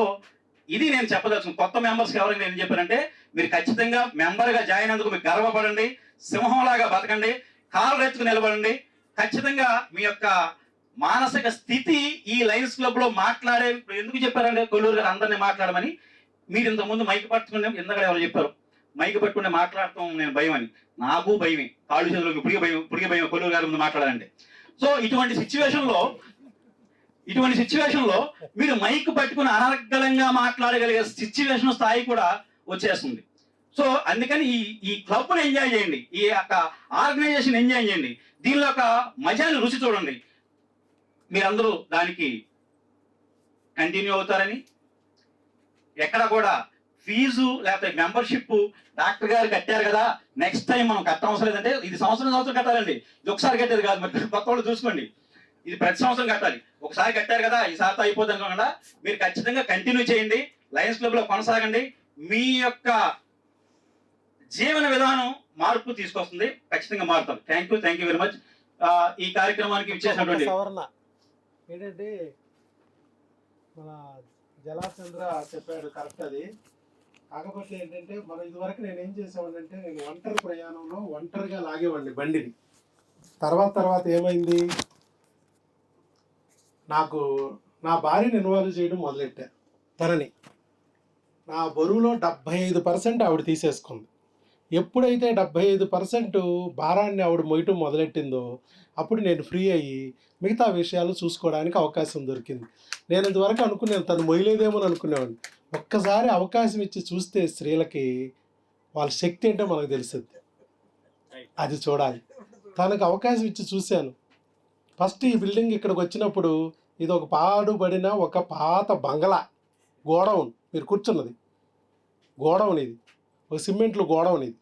F: ఇది నేను చెప్పదలుచుకున్నాను. కొత్త మెంబర్స్కి ఎవరైనా నేను చెప్పానంటే మీరు ఖచ్చితంగా మెంబర్గా జాయిన్ అయినందుకు మీకు గర్వపడండి, సింహంలాగా బతకండి, కాలు ఎత్తుకు నిలబడండి. ఖచ్చితంగా మీ యొక్క మానసిక స్థితి ఈ లయన్స్ క్లబ్ లో ఎందుకు చెప్పారంటే కొల్లూరు గారు అందరినీ మాట్లాడమని. మీరు ఇంతకుముందు మైక్ పట్టుకునే ఇందాక ఎవరు చెప్పారు మైక్ పట్టుకునే మాట్లాడటం నేను భయం అని. నాకు భయమే, కాళ్ళు చేతులకు ఇప్పటికే భయం కొల్లూరు గారి ముందు మాట్లాడాలంటే. సో ఇటువంటి సిచ్యువేషన్ లో మీరు మైక్ పట్టుకుని అనర్గళంగా మాట్లాడగలిగే సిచ్యువేషన్ స్థాయి కూడా వచ్చేస్తుంది. సో అందుకని ఈ క్లబ్ ని ఎంజాయ్ చేయండి, ఈ యొక్క ఆర్గనైజేషన్ ఎంజాయ్ చేయండి, దీనిలో ఒక మజాని రుచి చూడండి. మీరందరూ దానికి కంటిన్యూ అవుతారని, ఎక్కడ కూడా ఫీజు లేకపోతే మెంబర్షిప్ డాక్టర్ గారు కట్టారు కదా నెక్స్ట్ టైం మనం కట్టవసరం లేదంటే, ఇది సంవత్సరం కట్టాలండి, ఇది ఒకసారి కట్టేది కాదు. మరి కొత్త వాళ్ళు చూసుకోండి, ఇది ప్రతి సంవత్సరం కట్టాలి. ఒకసారి కట్టారు కదా ఈసారితో అయిపోతుంది అనుకోకుండా మీరు ఖచ్చితంగా కంటిన్యూ చేయండి, లయన్స్ క్లబ్ లో కొనసాగండి. మీ యొక్క జీవన విధానం మార్పు తీసుకొస్తుంది, ఖచ్చితంగా మారుతారు. Thank you very much. ఈ కార్యక్రమానికి ఇచ్చేసినటువంటి
D: ఏంటంటే మన జలాచంద్ర చెప్పాడు కరెక్ట్. అది
A: కాకపోతే ఏంటంటే మనం ఇదివరకు నేను ఏం చేసామంటే నేను ఒంటరి ప్రయాణంలో ఒంటరిగా లాగేవాడిని బండిని. తర్వాత ఏమైంది, నాకు నా భార్యను ఇన్వాల్వ్ చేయడం మొదలెట్టా. తనని నా బరువులో 75% ఆవిడ తీసేసుకుంది. ఎప్పుడైతే 75% భారాన్ని ఆవిడ మొయ్యటం మొదలెట్టిందో అప్పుడు నేను ఫ్రీ అయ్యి మిగతా విషయాలు చూసుకోవడానికి అవకాశం దొరికింది. నేను ఇంతవరకు అనుకున్నాను తను మొయ్యలేదేమో అని అనుకునేవాడిని. ఒక్కసారి అవకాశం ఇచ్చి చూస్తే స్త్రీలకి వాళ్ళ శక్తి ఏంటో మనకు తెలుస్తుంది. అది చూడాలి. తనకు అవకాశం ఇచ్చి చూశాను. ఫస్ట్ ఈ బిల్డింగ్ ఇక్కడికి వచ్చినప్పుడు ఇది ఒక పాడుబడిన ఒక పాత బంగళా గోడౌన్. మీరు కూర్చున్నది గోడౌన్, ఇది ఒక సిమెంట్లు గోడౌన్. ఇది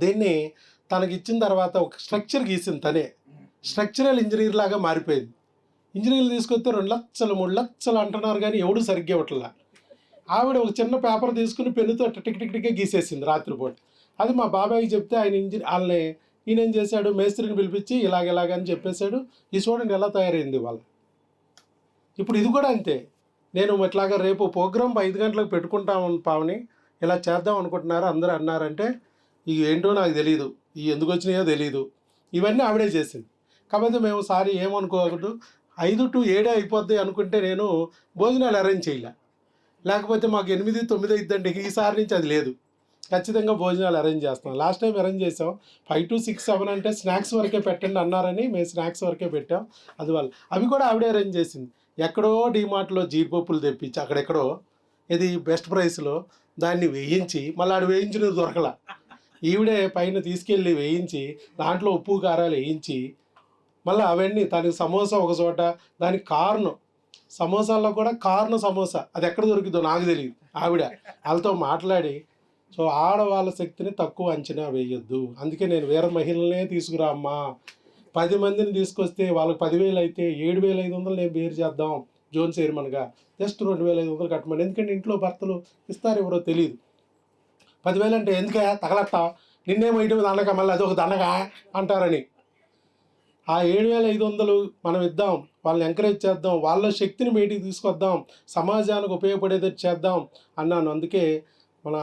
A: దీన్ని తనకి ఇచ్చిన తర్వాత ఒక స్ట్రక్చర్ గీసింది. తనే స్ట్రక్చరల్ ఇంజనీర్ లాగా మారిపోయింది. ఇంజనీర్లు తీసుకొస్తే 2 లక్షలు 3 లక్షలు అంటున్నారు కానీ ఎవడు సరిగ్గా ఇవ్వట్లా. ఆవిడ ఒక చిన్న పేపర్ తీసుకుని పెన్నుతో టిక్ టిక్ టిక్గా గీసేసింది రాత్రిపూట. అది మా బాబాయ్కి చెప్తే వాళ్ళని ఈయన ఏం చేశాడు, మేస్త్రిని పిలిపించి ఇలాగని చెప్పేశాడు. ఈ చూడండి ఎలా తయారైంది వాళ్ళ. ఇప్పుడు ఇది కూడా అంతే. నేను ఇట్లాగా రేపు ప్రోగ్రామ్ 5 గంటలకు పెట్టుకుంటామని పావని ఇలా చేద్దాం అనుకుంటున్నారు అందరూ అన్నారంటే ఇవి ఏంటో నాకు తెలియదు, ఇవి ఎందుకు వచ్చినాయో తెలియదు. ఇవన్నీ ఆవిడే చేసింది. కాకపోతే మేము సారి ఏమనుకోకూడదు, 5 to 7 అయిపోద్ది అనుకుంటే నేను భోజనాలు అరేంజ్ చేయలే. లేకపోతే మాకు 8, 9 అయిద్దండి. ఈసారి నుంచి అది లేదు. ఖచ్చితంగా భోజనాలు అరేంజ్ చేస్తాం. లాస్ట్ టైం అరేంజ్ చేసాం 5 to 6, 7 అంటే స్నాక్స్ వరకే పెట్టండి అన్నారని మేము స్నాక్స్ వరకే పెట్టాం. అందువల్ల అవి కూడా ఆవిడే అరేంజ్ చేసింది. ఎక్కడో డీమార్ట్లో జీడిపప్పులు తెప్పించి అక్కడెక్కడో ఇది బెస్ట్ ప్రైస్లో దాన్ని వేయించి మళ్ళీ ఆడు వేయించినది దొరకల. ఈవిడే పైన తీసుకెళ్ళి వేయించి దాంట్లో ఉప్పు కారాలు వేయించి మళ్ళీ అవన్నీ దానికి సమోసా ఒక చోట, దానికి కార్ను సమోసాల్లో కూడా కార్ను సమోసా అది ఎక్కడ దొరికిందో నాకు తెలియదు. ఆవిడ వాళ్ళతో మాట్లాడి. సో ఆడవాళ్ళ శక్తిని తక్కువ అంచనా వేయొద్దు. అందుకే నేను వేరే మహిళలనే తీసుకురా అమ్మా, 10 మందిని తీసుకొస్తే వాళ్ళకి 10,000 అయితే 7,500 నేను బేర్ చేద్దాం జోన్ చైర్మన్గా, జస్ట్ 2,500 కట్టమని. ఎందుకంటే ఇంట్లో భర్తలు ఇస్తారు ఎవరో తెలియదు. 10,000 అంటే ఎందుకే తగలట్టా, నిన్నేమో ఇటు దండగా మళ్ళీ అదొక దండగా అంటారని. ఆ 7,500 మనం ఇద్దాం, వాళ్ళని ఎంకరేజ్ చేద్దాం, వాళ్ళ శక్తిని బయటికి తీసుకొద్దాం, సమాజానికి ఉపయోగపడేది చేద్దాం అన్నాను. అందుకే మన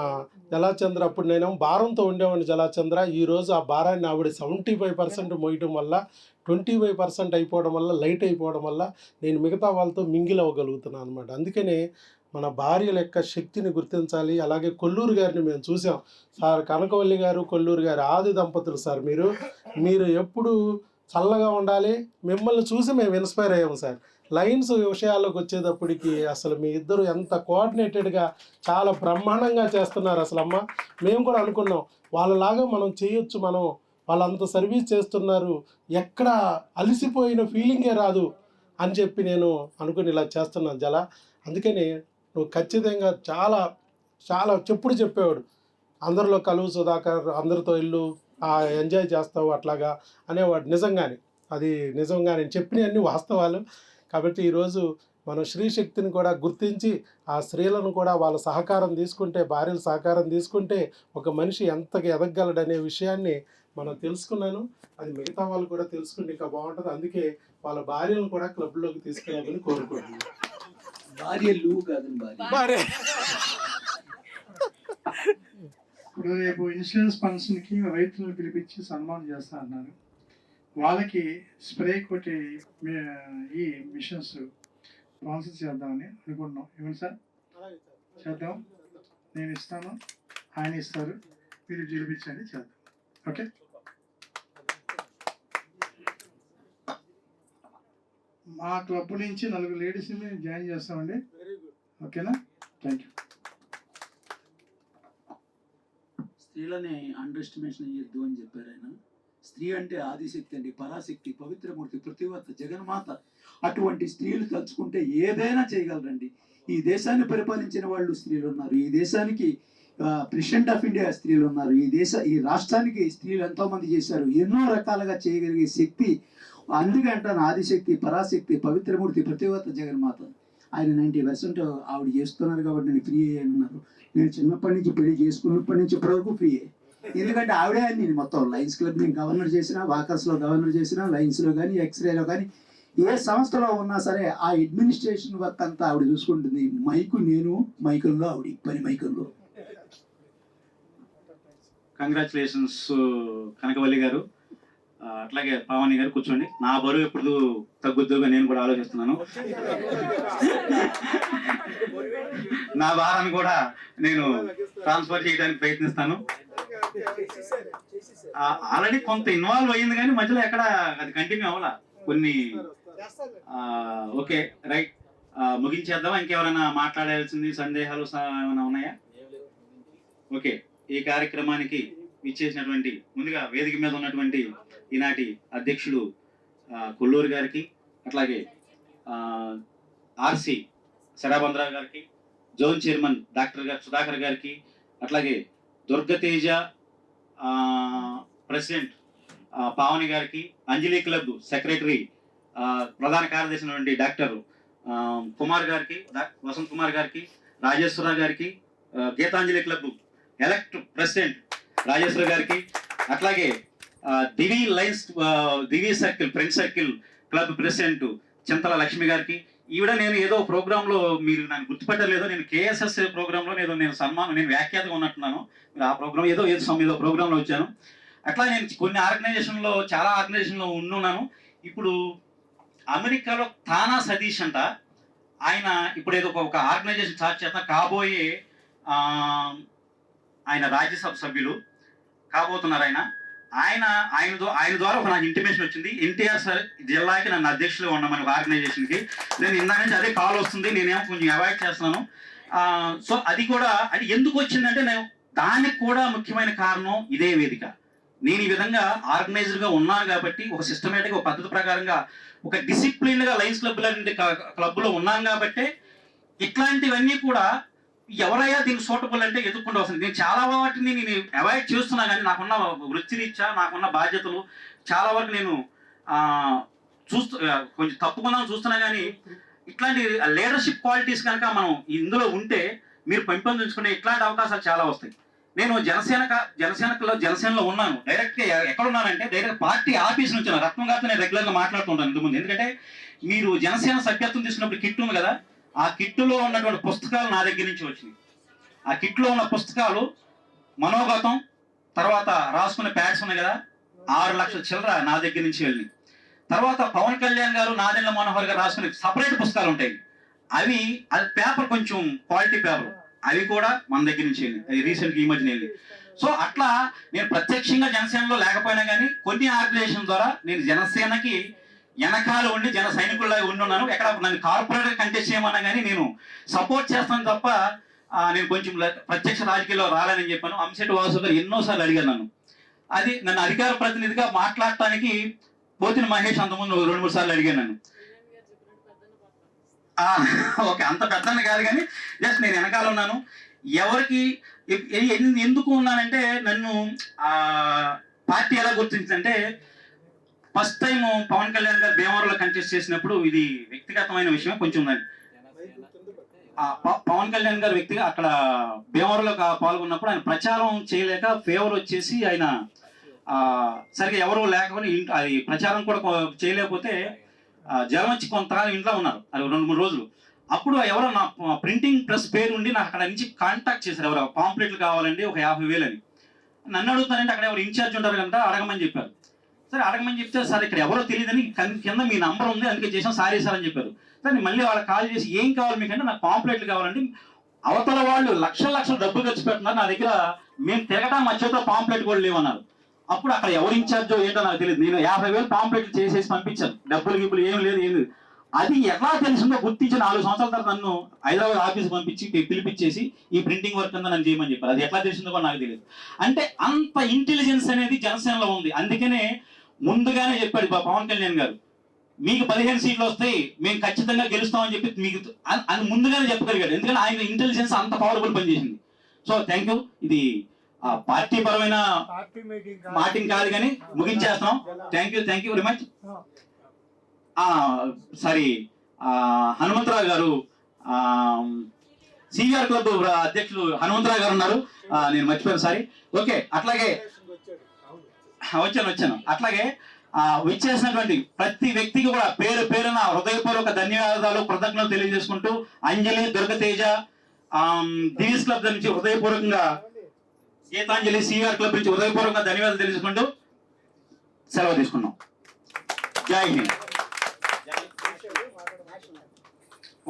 A: జలాచంద్ర అప్పుడు నేను భారంతో ఉండేవాడిని జలాచంద్ర. ఈరోజు ఆ భారాన్ని ఆవిడ 75% మోయటం వల్ల 25% అయిపోవడం వల్ల లైట్ అయిపోవడం వల్ల నేను మిగతా వాళ్ళతో మింగిల్ అవ్వగలుగుతున్నాను అనమాట. అందుకనే మన భార్యల యొక్క శక్తిని గుర్తించాలి. అలాగే కొల్లూరు గారిని మేము చూసాం సార్, కనకవల్లి గారు కొల్లూరు గారు ఆది దంపతులు సార్. మీరు ఎప్పుడు చల్లగా ఉండాలి. మిమ్మల్ని చూసి మేము ఇన్స్పైర్ అయ్యాము సార్. లైన్స్ విషయాల్లోకి వచ్చేటప్పటికి అసలు మీ ఇద్దరు ఎంత కోఆర్డినేటెడ్గా చాలా బ్రహ్మాండంగా చేస్తున్నారు. అసలు అమ్మ మేము కూడా అనుకున్నాం వాళ్ళలాగా మనం చేయొచ్చు, మనం వాళ్ళంత సర్వీస్ చేస్తున్నారు, ఎక్కడ అలసిపోయిన ఫీలింగే రాదు అని చెప్పి నేను అనుకుని ఇలా చేస్తున్నాను జల. అందుకని నువ్వు ఖచ్చితంగా చాలా చాలా చెప్పుడు చెప్పేవాడు, అందరిలో కలువు సుధాకర్, అందరితో ఇల్లు ఎంజాయ్ చేస్తావు అట్లాగా అనేవాడు. నిజంగానే చెప్పినవన్నీ వాస్తవాలు. కాబట్టి ఈరోజు మనం స్త్రీ శక్తిని కూడా గుర్తించి ఆ స్త్రీలను కూడా వాళ్ళ సహకారం తీసుకుంటే, భార్యల సహకారం తీసుకుంటే ఒక మనిషి ఎంతగా ఎదగలడనే విషయాన్ని మనం తెలుసుకున్నాను. అది మిగతా వాళ్ళు కూడా తెలుసుకుంటే ఇంకా బాగుంటుంది. అందుకే వాళ్ళ భార్యలను కూడా క్లబ్లోకి తీసుకురావాలని కోరుకుంటున్నాను.
E: భార్యలు కాదండి, భార్య.
C: ఇప్పుడు రేపు ఇన్సూరెన్స్ ఫంక్షన్కి రైతులను పిలిపించి సన్మానం చేస్తా అన్నారు. వాళ్ళకి స్ప్రే కొట్టి ఈ మిషన్స్ స్పాన్సర్ చేద్దామని అనుకుంటున్నాం. ఏమన్నా సార్ చేద్దాం, నేను ఇస్తాను, ఆయన ఇస్తారు, మీరు గెలిపించండి, చేద్దాం. ఓకే, మా క్లబ్ నుంచి 4 లేడీస్ని జాయిన్ చేస్తామండి. ఓకేనా, థ్యాంక్ యూ.
E: స్త్రీలని అండర్ ఎస్టిమేషన్ చేయొద్దు అని చెప్పారు ఆయన. స్త్రీ అంటే ఆదిశక్తి అండి, పరాశక్తి, పవిత్రమూర్తి, పృథ్వీవత, జగన్మాత. అటువంటి స్త్రీలు తలుచుకుంటే ఏదైనా చేయగలరండి. ఈ దేశాన్ని పరిపాలించిన వాళ్ళు స్త్రీలు ఉన్నారు, ఈ దేశానికి ప్రెసిడెంట్ ఆఫ్ ఇండియా స్త్రీలు ఉన్నారు, ఈ రాష్ట్రానికి స్త్రీలు ఎంతోమంది చేశారు. ఎన్నో రకాలుగా చేయగలిగే శక్తి. అందుకే అంటాను ఆదిశక్తి, పరాశక్తి, పవిత్రమూర్తి, పృథ్వీవత, జగన్మాత. ఆయన 90% ఆవిడ చేస్తున్నారు కాబట్టి నేను ఫ్రీ అయ్యానన్నారు. నేను చిన్నప్పటి నుంచి పెళ్లి చేసుకున్నప్పటి నుంచి ఇప్పటివరకు ఫ్రీ అయ్యాను. ఎందుకంటే ఆవిడే నేను మొత్తం లయన్స్ క్లబ్ నేను గవర్నర్ చేసిన, వాకర్స్లో గవర్నర్ చేసిన, లయన్స్లో కానీ, ఎక్స్రేలో కానీ, ఏ సంస్థలో ఉన్నా సరే ఆ అడ్మినిస్ట్రేషన్ వర్క్ అంతా ఆవిడ చూసుకుంటుంది. మైకు నేను, మైకుల్లో ఆవిడ, పని మైకుల్లో
F: కంగ్రాచులేషన్స్ కనకవల్లి గారు. అట్లాగే పావని గారు కూర్చోండి. నా బరువు ఎప్పుడు తగ్గుద్దుగా నేను కూడా ఆలోచిస్తున్నాను. నా భారాన్ని కూడా నేను ట్రాన్స్ఫర్ చేయడానికి ప్రయత్నిస్తాను. ఆల్రెడీ కొంత ఇన్వాల్వ్ అయ్యింది కానీ మధ్యలో ఎక్కడ అది కంటిన్యూ అవ్వాలా కొన్ని. ఓకే రైట్, ముగించేద్దామా? ఇంకెవరైనా మాట్లాడాల్సింది సందేహాలు ఏమైనా ఉన్నాయా? ఓకే, ఈ కార్యక్రమానికి ఇచ్చేసినటువంటి ముందుగా వేదిక మీద ఉన్నటువంటి ఈనాటి అధ్యక్షుడు కొల్లూరు గారికి, అట్లాగే ఆర్సి శరాబంద్రావు గారికి, జోన్ చైర్మన్ డాక్టర్ సుధాకర్ గారికి, అట్లాగే దుర్గతేజ ప్రెసిడెంట్ పావని గారికి, అంజలి క్లబ్ సెక్రటరీ ప్రధాన కార్యదర్శి అయినటువంటి డాక్టర్ కుమార్ గారికి, వసంత్ కుమార్ గారికి, రాజేశ్వర గారికి, Geetanjali club elect president Rajeswara గారికి, అట్లాగే Divi circle friend circle club president Chintala Lakshmi గారికి. ఈవిడ నేను ఏదో ప్రోగ్రాంలో మీరు నన్ను గుర్తుపెట్టలేదో, నేను కేఎస్ఎస్ ప్రోగ్రాంలో నేను వ్యాఖ్యాతగా ఉన్నట్టున్నాను. మీరు ఆ ప్రోగ్రామ్ ఏదో ప్రోగ్రాంలో వచ్చాను. అట్లా నేను కొన్ని ఆర్గనైజేషన్లో చాలా ఆర్గనైజేషన్లో ఉన్నాను. ఇప్పుడు అమెరికాలో తానా సతీష్ అంట, ఆయన ఇప్పుడు ఏదో ఒక ఆర్గనైజేషన్ స్టార్ట్ చేస్తా కాబోయే ఆయన రాజ్యసభ సభ్యులు కాబోతున్నారు. ఆయన ద్వారా ఒక నాకు ఇంటిమేషన్ వచ్చింది, ఎన్టీఆర్ సార్ జిల్లాకి నన్ను అధ్యక్షులుగా ఉన్నామని ఒక ఆర్గనైజేషన్కి. నేను ఇందాక నుంచి అదే కాల్ వస్తుంది, నేనేమో కొంచెం అవాయిడ్ చేస్తున్నాను. సో అది కూడా అది ఎందుకు వచ్చిందంటే, నేను దానికి కూడా ముఖ్యమైన కారణం ఇదే వేదిక. నేను ఈ విధంగా ఆర్గనైజర్గా ఉన్నాను కాబట్టి, ఒక సిస్టమేటిక్గా ఒక పద్ధతి ప్రకారంగా ఒక డిసిప్లిన్గా లయన్స్ క్లబ్లో ఉన్నాను కాబట్టి ఇట్లాంటివన్నీ కూడా ఎవరైనా దీనికి సూటబుల్ అంటే ఎదుర్కొంటూ వస్తుంది. నేను చాలా వాటిని నేను అవాయిడ్ చేస్తున్నా, కానీ నాకున్న వృత్తిరీత్యా నాకున్న బాధ్యతలు చాలా వరకు నేను కొంచెం తప్పుకుందామని చూస్తున్నా. కానీ ఇట్లాంటి లీడర్షిప్ క్వాలిటీస్ కనుక మనం ఇందులో ఉంటే మీరు పెంపొందించుకునే ఇట్లాంటి అవకాశాలు చాలా వస్తాయి. నేను జనసేనలో ఉన్నాను. డైరెక్ట్గా ఎక్కడ ఉన్నానంటే డైరెక్ట్ పార్టీ ఆఫీస్ నుంచి రత్నం గారితో నేను రెగ్యులర్గా మాట్లాడుతుంటాను ఇంతకుముందు. ఎందుకంటే మీరు జనసేన సభ్యత్వం తీసుకున్నప్పుడు కిట్ ఉంది కదా, ఆ కిట్టులో ఉన్నటువంటి పుస్తకాలు నా దగ్గర నుంచి వచ్చినాయి. ఆ కిట్లో ఉన్న పుస్తకాలు మనోగతం, తర్వాత రాసుకునే ప్యాడ్స్ ఉన్నాయి కదా, 6 లక్షల చిల్లర నా దగ్గర నుంచి వెళ్ళినాయి. తర్వాత పవన్ కళ్యాణ్ గారు, నాదెండ్ల మనోహర్ గారు రాసుకునే సపరేట్ పుస్తకాలు ఉంటాయి. అది పేపర్ కొంచెం క్వాలిటీ పేపర్, అవి కూడా మన దగ్గర నుంచి వెళ్ళింది. అది రీసెంట్గా ఈ మధ్యన వెళ్ళి. సో అట్లా నేను ప్రత్యక్షంగా జనసేనలో లేకపోయినా కానీ కొన్ని ఆర్గనైజేషన్ ద్వారా నేను జనసేనకి వెనకాల ఉండి జన సైనికుల్లాగా ఉన్నాను. ఎక్కడ నన్ను కార్పొరేట్ కంటెస్ట్ చేయమన్నా కానీ నేను సపోర్ట్ చేస్తాను తప్ప నేను కొంచెం ప్రత్యక్ష రాజకీయాల్లో రాలేనని చెప్పాను. అంశెట్టి వాసు గారు ఎన్నోసార్లు అడిగాను నన్ను అధికార ప్రతినిధిగా మాట్లాడటానికి. పోతిన మహేష్ అంతకుముందు 2-3 సార్లు అడిగాను నన్ను. ఓకే, అంత పెద్దని కాదు కానీ జస్ట్ నేను వెనకాల ఉన్నాను. ఎవరికి ఎందుకు ఉన్నానంటే, నన్ను పార్టీ ఎలా గుర్తించిందంటే, ఫస్ట్ టైం పవన్ కళ్యాణ్ గారు భీమవరంలో కంటెస్ట్ చేసినప్పుడు, ఇది వ్యక్తిగతమైన విషయం కొంచెం ఉందండి. పవన్ కళ్యాణ్ గారు వ్యక్తిగా అక్కడ భీమవరంలో పాల్గొన్నప్పుడు ఆయన ప్రచారం చేయలేక ఫేవర్ వచ్చేసి ఆయన సరిగ్గా ఎవరు లేకపోతే అది ప్రచారం కూడా చేయలేకపోతే జ్వరం వచ్చి కొంతకాలం ఇంట్లో ఉన్నారు. అది 2-3 రోజులు. అప్పుడు ఎవరో నా ప్రింటింగ్ ప్రెస్ పేరు ఉండి నాకు అక్కడ నుంచి కాంటాక్ట్ చేశారు. ఎవరో పాంప్లెట్లు కావాలండి, ఒక 50,000 అని. నన్ను అడుగుతానంటే అక్కడ ఎవరు ఇన్ఛార్జ్ ఉంటారు కదా, అడగమని చెప్పారు. సరే అడగమని చెప్తే, సార్ ఇక్కడ ఎవరో తెలియదని కింద మీ నంబర్ ఉంది అందుకే చేసాం, సారీ సార్ అని చెప్పారు. సరే మళ్ళీ వాళ్ళకి కాల్ చేసి, ఏం కావాలి మీకంటే, నాకు పాంప్లెట్లు కావాలండి, అవతల వాళ్ళు లక్షల డబ్బు ఖర్చు పెడుతున్నారు, నా దగ్గర మేము తిరగటం మధ్యతో పాంప్లెట్ కూడా లేవన్నారు. అప్పుడు అక్కడ ఎవరు ఇన్ఛార్జో ఏంటో నాకు తెలియదు. నేను 50,000 పాంప్లెట్లు చేసేసి పంపించాను, డబ్బులు ఏం లేదు. అది ఎలా తెలిసిందో గుర్తించి 4 సంవత్సరాల తర్వాత నన్ను హైదరాబాద్ ఆఫీస్ పిలిపించేసి ఈ ప్రింటింగ్ వర్క్ అంతా నన్ను చేయమని చెప్పారు. అది ఎట్లా తెలిసిందో కూడా నాకు తెలియదు. అంటే అంత ఇంటెలిజెన్స్ అనేది జనసేనలో ఉంది. అందుకనే ముందుగానే చెప్పాడు పవన్ కళ్యాణ్ గారు, మీకు 15 సీట్లు వస్తాయి, మేము ఖచ్చితంగా గెలుస్తామని చెప్పి మీకు అది ముందుగానే చెప్పగలిగాడు. ఎందుకంటే ఆయన ఇంటెలిజెన్స్ అంత పవర్ఫుల్ పనిచేసింది. So thank you. ఇది పార్టీ పరమైన మాటింగ్ కాదు కానీ ముగించేస్తాం. Thank you very much. Sorry, Hanumantharao గారు, సిఆర్ క్లబ్ అధ్యక్షులు హనుమంతరావు గారు ఉన్నారు, నేను మర్చిపోయాను, సారీ. ఓకే, అట్లాగే వచ్చాను. అట్లాగే విచ్చేసినటువంటి ప్రతి వ్యక్తికి కూడా పేరు పేరున హృదయపూర్వక ధన్యవాదాలు, కృతజ్ఞతలు తెలియజేసుకుంటూ, అంజలి, దుర్గతేజ, దివీస్ క్లబ్ నుంచి హృదయపూర్వకంగా గీతాంజలి సిఆర్ క్లబ్ నుంచి హృదయపూర్వకంగా ధన్యవాదాలు తెలుసుకుంటూ సెలవు తీసుకున్నాం. జై హింద్.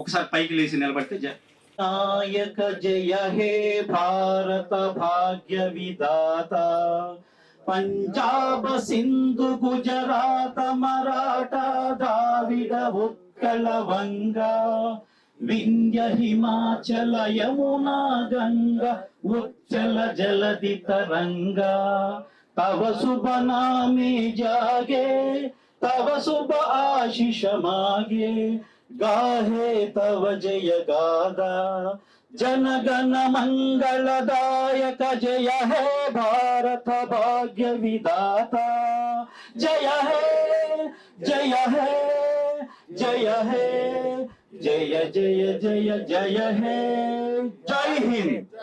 F: ఒకసారి పైకి లేచి నిలబడితే నాయక జయ హే భారత భాగ్య విధాత పంజాబ సింధు గుజరాత మరాఠా ద్రావిడ ఉత్కళ వంగా వింధ్య హిమాచల యమునా గంగా ఉచ్చల జలధి తరంగా తవ శుభ నామే జాగే तव शुभ आशीष मागे गाहे तव जय गादा जन गण मंगलदायक जय हे भारत भाग्य विधाता जय हे जय हे जय हे जय जय जय जय हे जय हिंद.